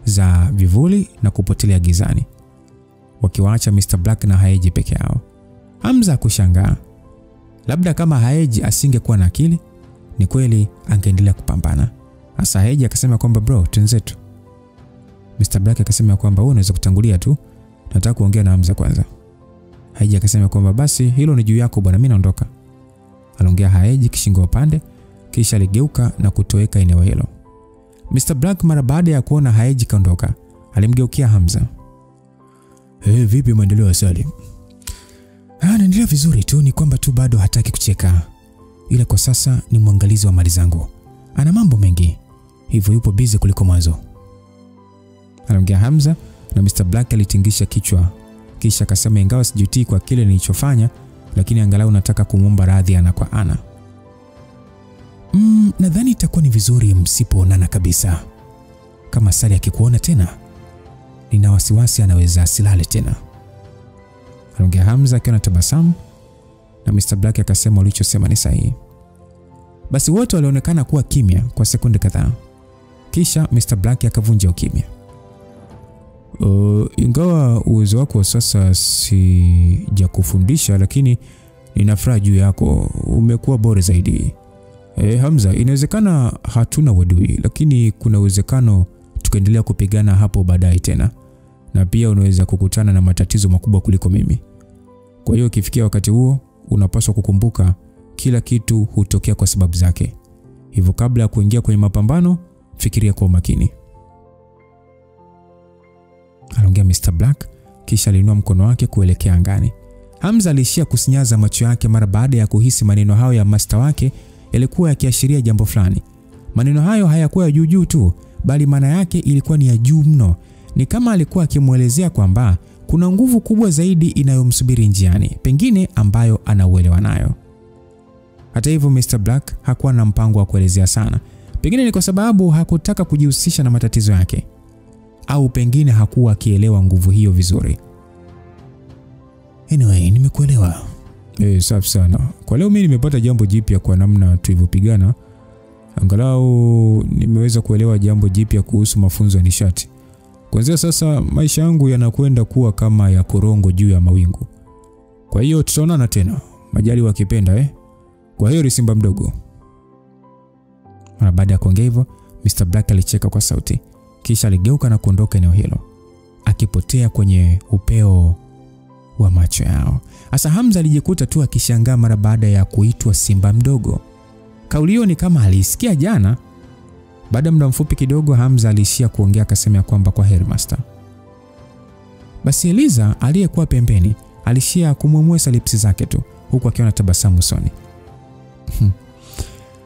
za vivuli na kupotelea gizani, wakiwaacha Mr. Black na Haji peke yao. Hamza kushangaa. Labda kama Haji asingekuwa na akili, ni kweli angeendelea kupambana. Hasa Haji akasema kwamba bro, twenzetu. Mr. Black akasema kwamba wewe unaweza kutangulia tu, nataka kuongea na Hamza kwanza. Haji akasema kwamba basi hilo ni juu yako bwana, mimi naondoka. Aliongea Haji kishingo upande, kisha aligeuka na kutoweka eneo hilo. Mr. Black mara baada ya kuona Haji kaondoka, alimgeukia Hamza. Vipi maendeleo ya Salim? Naendelea vizuri tu, ni kwamba tu bado hataki kucheka. Ila kwa sasa ni mwangalizi wa mali zangu. Ana mambo mengi, hivyo yupo busy kuliko mwanzo. Aliongea Hamza na Mr. Black alitingisha kichwa, kisha akasema ingawa sijutii kwa kile nilichofanya, lakini angalau nataka kumuomba radhi ana kwa ana. Nadhani itakuwa ni vizuri msipoonana kabisa. Kama Sali akikuona tena, nina wasiwasi anaweza asilale tena. Aliongea Hamza akiwa na tabasamu, na Mr. Black akasema ulichosema ni sahihi. Basi wote walionekana kuwa kimya kwa sekunde kadhaa. Kisha Mr. Black akavunja ukimya. Ingawa uwezo wako sasa sijakufundisha, lakini ninafurahi juu yako, umekuwa bora zaidi. Hamza, inawezekana hatuna wadui, lakini kuna uwezekano tukaendelea kupigana hapo baadaye tena. Na pia unaweza kukutana na matatizo makubwa kuliko mimi. Kwa hiyo ikifikia wakati huo, unapaswa kukumbuka kila kitu hutokea kwa sababu zake. Hivyo kabla ya kuingia kwenye mapambano, fikiria kwa makini. Aliongea Mr. Black, kisha aliinua mkono wake kuelekea angani. Hamza alishia kusinyaza macho yake mara baada ya kuhisi maneno hayo ya master wake yalikuwa yakiashiria jambo fulani. Maneno hayo hayakuwa ya juu tu, bali maana yake ilikuwa ni ya juu mno. Ni kama alikuwa akimuelezea kwamba kuna nguvu kubwa zaidi inayomsubiri njiani, pengine ambayo anauelewa nayo. Hata hivyo Mr. Black hakuwa na mpango wa kuelezea sana. Pengine ni kwa sababu hakutaka kujihusisha na matatizo yake, au pengine hakuwa akielewa nguvu hiyo vizuri. Anyway, nimekuelewa. Safi sana. Kwa leo mimi nimepata jambo jipya kwa namna tulivyopigana. Angalau nimeweza kuelewa jambo jipya kuhusu mafunzo ya nishati. Kuanzia sasa maisha yangu yanakwenda kuwa kama ya korongo juu ya mawingu. Kwa hiyo tutaonana tena. majali wakipenda Kwa hiyo simba mdogo. Mara baada ya kuongea hivyo, Mr. Black alicheka kwa sauti, kisha aligeuka na kuondoka eneo hilo, akipotea kwenye upeo wa macho yao. Asa Hamza alijikuta tu akishangaa mara baada ya kuitwa simba mdogo. Kauli hiyo ni kama alisikia jana. Baada muda mfupi kidogo, Hamza aliishia kuongea, akasema kwamba kwa heri master. Basi Eliza aliyekuwa pembeni alishia kumwemwesa lipsi zake tu, huku akiwa na tabasamu usoni.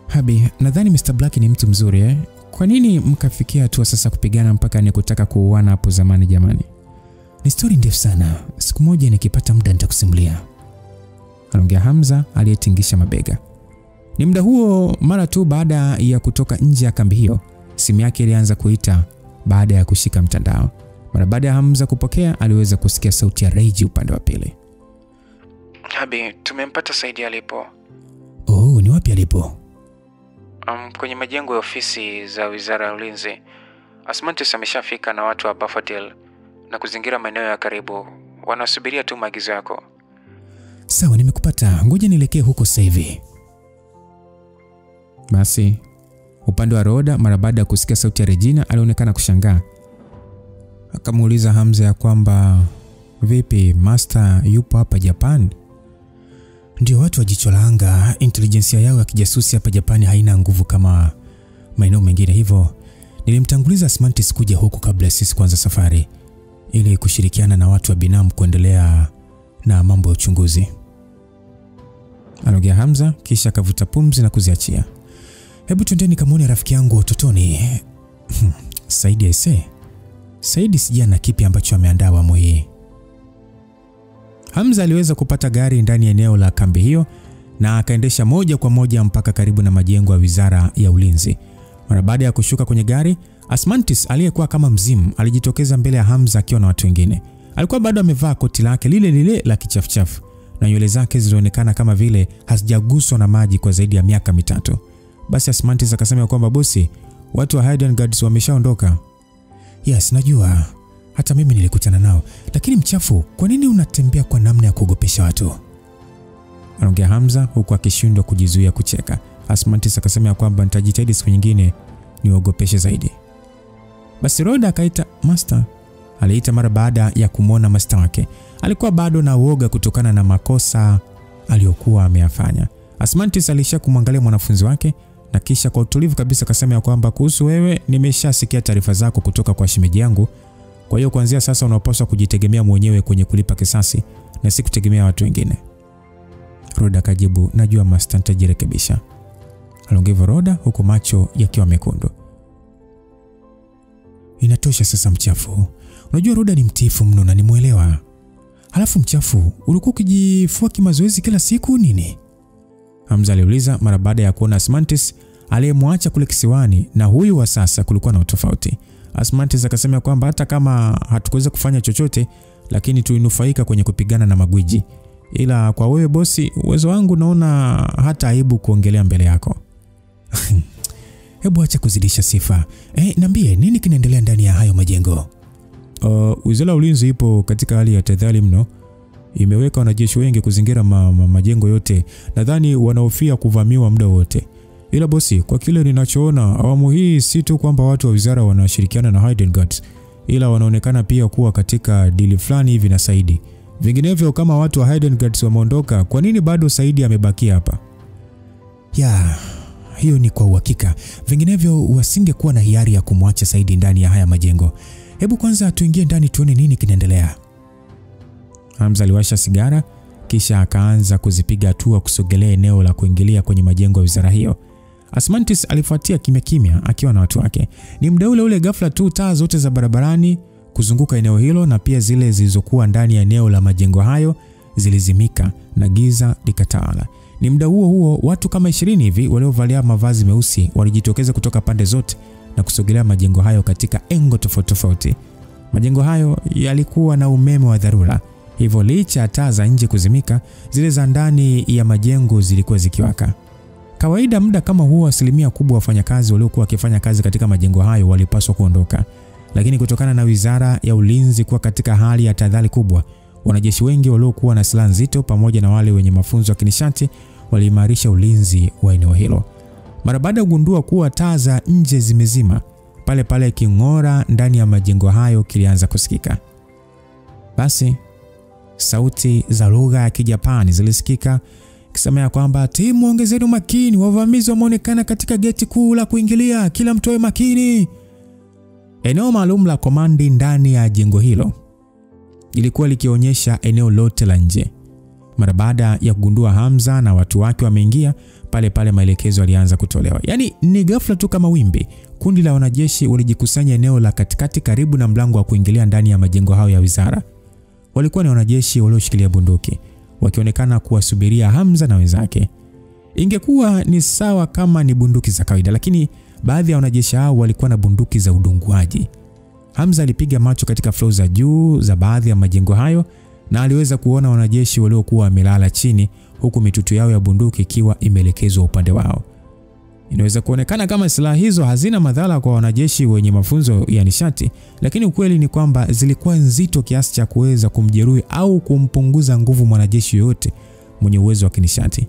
Habi, nadhani Mr. Black ni mtu mzuri Kwa nini mkafikia tu sasa kupigana mpaka ni kutaka kuuana hapo zamani jamani? Ni story ndefu sana. Siku moja nikipata muda nitakusimulia. Anaongea Hamza aliyetingisha mabega. Ni muda huo, mara tu baada ya kutoka nje ya kambi hiyo, simu yake ilianza kuita baada ya kushika mtandao. Mara baada ya Hamza kupokea, aliweza kusikia sauti ya Reiji upande wa pili. Habi, tumempata Saidi alipo. Oh, ni wapi alipo? Kwenye majengo ya ofisi za Wizara ya Ulinzi. Asmantis ameshafika na watu wa Buffalo na kuzingira maeneo ya karibu. Wanasubiria tu maagizo yako. Sawa, nimekupata. Ngoja nielekee huko sasa hivi. Basi, upande wa Roda, mara baada ya kusikia sauti ya Regina, alionekana kushangaa. Akamuuliza Hamza ya kwamba, vipi, master yupo hapa Japan? Ndio, watu wa jicho la anga, intelijensia yao ya kijasusi hapa Japani haina nguvu kama maeneo mengine, hivyo nilimtanguliza Asmantis kuja huku kabla sisi kuanza safari, ili kushirikiana na watu wa binamu kuendelea na mambo ya uchunguzi. Anaongea Hamza, kisha akavuta pumzi na kuziachia. Hebu twendeni kamuone rafiki yangu utotoni. Saidi aise. Saidi sijana kipi ambacho ameandaa awamu hii. Hamza aliweza kupata gari ndani ya eneo la kambi hiyo na akaendesha moja kwa moja mpaka karibu na majengo ya Wizara ya Ulinzi. Mara baada ya kushuka kwenye gari, Asmantis aliyekuwa kama mzimu alijitokeza mbele ya Hamza akiwa na watu wengine. Alikuwa bado amevaa koti lake lile la kichafuchafu na nywele zake zilionekana kama vile hazijaguswa na maji kwa zaidi ya miaka 3. Basi Asmantis akasema kwamba bosi, watu wa Hidden Guards wameshaondoka. Yes, najua. Hata mimi nilikutana nao. Lakini mchafu, kwa nini unatembea kwa namna ya kuogopesha watu? Anaongea Hamza huku akishindwa kujizuia kucheka. Asmantis akasema kwamba nitajitahidi siku nyingine niogopeshe zaidi. Basi Roda akaita master. Aliita mara baada ya kumwona master wake. Alikuwa bado na uoga kutokana na makosa aliyokuwa ameyafanya. Asmantis alisha kumwangalia mwanafunzi wake na kisha kwa utulivu kabisa akasema kwamba kuhusu wewe nimeshasikia taarifa zako kutoka kwa shemeji yangu. Kwa hiyo kuanzia sasa unapaswa kujitegemea mwenyewe kwenye kulipa kisasi na si kutegemea watu wengine. Roda kajibu, najua master, nitajirekebisha. Aliongea Roda huku macho yakiwa mekundu. Inatosha sasa mchafu. Unajua Roda ni mtiifu mno na nimuelewa. Halafu mchafu, ulikuwa ukijifua kimazoezi kila siku nini? Hamza aliuliza mara baada ya kuona Asmantis aliyemwacha kule kisiwani na huyu wa sasa kulikuwa na utofauti. Asmantis akasema kwamba hata kama hatukuweza kufanya chochote, lakini tulinufaika kwenye kupigana na magwiji. Ila kwa wewe bosi, uwezo wangu naona hata aibu kuongelea mbele yako. Hebu acha kuzidisha sifa. Niambie nini kinaendelea ndani ya hayo majengo? Wizara ya Ulinzi ipo katika hali ya tahadhari mno. Imeweka wanajeshi wengi kuzingira majengo yote. Nadhani wanahofia kuvamiwa muda wote. Ila bosi, kwa kile ninachoona, awamu hii si tu kwamba watu wa wizara wanashirikiana na Hidden Guards, ila wanaonekana pia kuwa katika dili fulani hivi na Saidi. Vinginevyo kama watu wa Hidden Guards wameondoka, kwa nini bado Saidi amebaki hapa? Ya, hiyo ni kwa uhakika. Vinginevyo wasingekuwa na hiari ya kumwacha Saidi ndani ya haya majengo. Hebu kwanza tuingie ndani tuone nini kinaendelea. Hamza aliwasha sigara kisha akaanza kuzipiga hatua kusogelea eneo la kuingilia kwenye majengo ya wizara hiyo. Asmantis alifuatia kimya akiwa na watu wake. Ni muda ule ghafla tu taa zote za barabarani kuzunguka eneo hilo na pia zile zilizokuwa ndani ya eneo la majengo hayo zilizimika na giza likatawala. Ni muda huo watu kama 20 hivi waliovalia mavazi meusi walijitokeza kutoka pande zote na kusogelea majengo hayo katika engo tofauti. Majengo hayo yalikuwa na umeme wa dharura. Hivyo licha taa za nje kuzimika, zile za ndani ya majengo zilikuwa zikiwaka. Kawaida muda kama huo asilimia kubwa wafanyakazi waliokuwa wakifanya kazi katika majengo hayo walipaswa kuondoka. Lakini kutokana na Wizara ya Ulinzi kuwa katika hali ya tahadhari kubwa, Wanajeshi wengi waliokuwa na silaha nzito pamoja na wale wenye mafunzo ya kinishati waliimarisha ulinzi wa eneo hilo. Mara baada ya kugundua kuwa taa za nje zimezima, pale pale king'ora ndani ya majengo hayo kilianza kusikika. Basi sauti za lugha ya Kijapani zilisikika kisema kwamba timu, ongezeni makini, wavamizi wameonekana katika geti kuu la kuingilia, kila mtu awe makini. Eneo maalum la komandi ndani ya jengo hilo ilikuwa likionyesha eneo lote la nje. Mara baada ya kugundua Hamza na watu wake wameingia, pale pale maelekezo yalianza kutolewa. Yaani ni ghafla tu kama wimbi, kundi la wanajeshi walijikusanya eneo la katikati karibu na mlango wa kuingilia ndani ya majengo hayo ya wizara. Walikuwa ni wanajeshi walioshikilia bunduki, wakionekana kuwasubiria Hamza na wenzake. Ingekuwa ni sawa kama ni bunduki za kawaida, lakini baadhi ya wanajeshi hao walikuwa na bunduki za udunguaji. Hamza alipiga macho katika floor za juu za baadhi ya majengo hayo na aliweza kuona wanajeshi waliokuwa wamelala chini, huku mitutu yao ya bunduki ikiwa imeelekezwa upande wao. Inaweza kuonekana kama silaha hizo hazina madhara kwa wanajeshi wenye mafunzo ya nishati, lakini ukweli ni kwamba zilikuwa nzito kiasi cha kuweza kumjeruhi au kumpunguza nguvu mwanajeshi yoyote mwenye uwezo wa kinishati.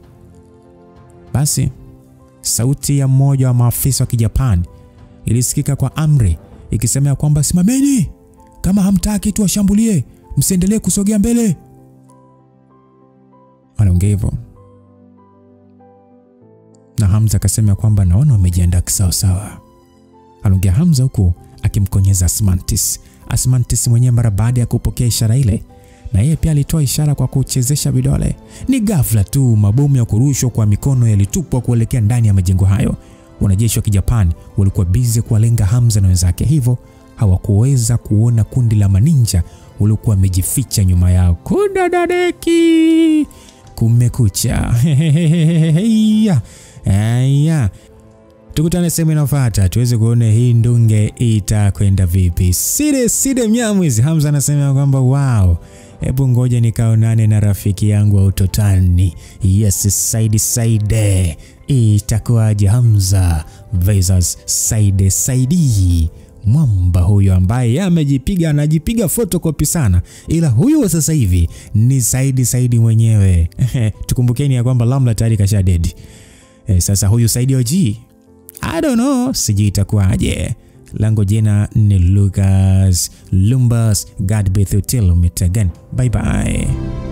Basi sauti ya mmoja wa maafisa wa Kijapani ilisikika kwa amri ikisema kwamba simameni, kama hamtaki tuwashambulie, msiendelee kusogea mbele. Anaongea hivyo na Hamza akasema kwamba naona wamejiandaa sawa sawa. Anaongea Hamza huku akimkonyeza Asmantis. Asmantis mwenyewe mara baada ya kupokea ishara ile, na yeye pia alitoa ishara kwa kuchezesha vidole. Ni ghafla tu mabomu ya kurushwa kwa mikono yalitupwa kuelekea ndani ya majengo hayo. Wanajeshi wa Kijapani walikuwa busy kuwalenga Hamza na wenzake, hivyo hawakuweza kuona kundi la maninja waliokuwa wamejificha nyuma yao. Kudadadeki, kumekucha. Aya, tukutane sehemu inayofuata tuweze kuona hii ndunge itakwenda vipi. Side Mnyamwezi. Hamza anasema kwamba wow, hebu ngoja nikaonane na rafiki yangu wa utotani. Yes, Saidi. Itakuwaje Hamza versus Saidi? Mwamba huyo ambaye anajipiga photocopy sana, ila huyu sasa hivi ni Saidi mwenyewe. Tukumbukeni ya kwamba Lamla tayari kasha dead. Sasa huyu Saidi OG, I don't know, sijui itakuwaje. Lango jina ni Lucas Lumbas. God be with you till we meet again. Bye bye.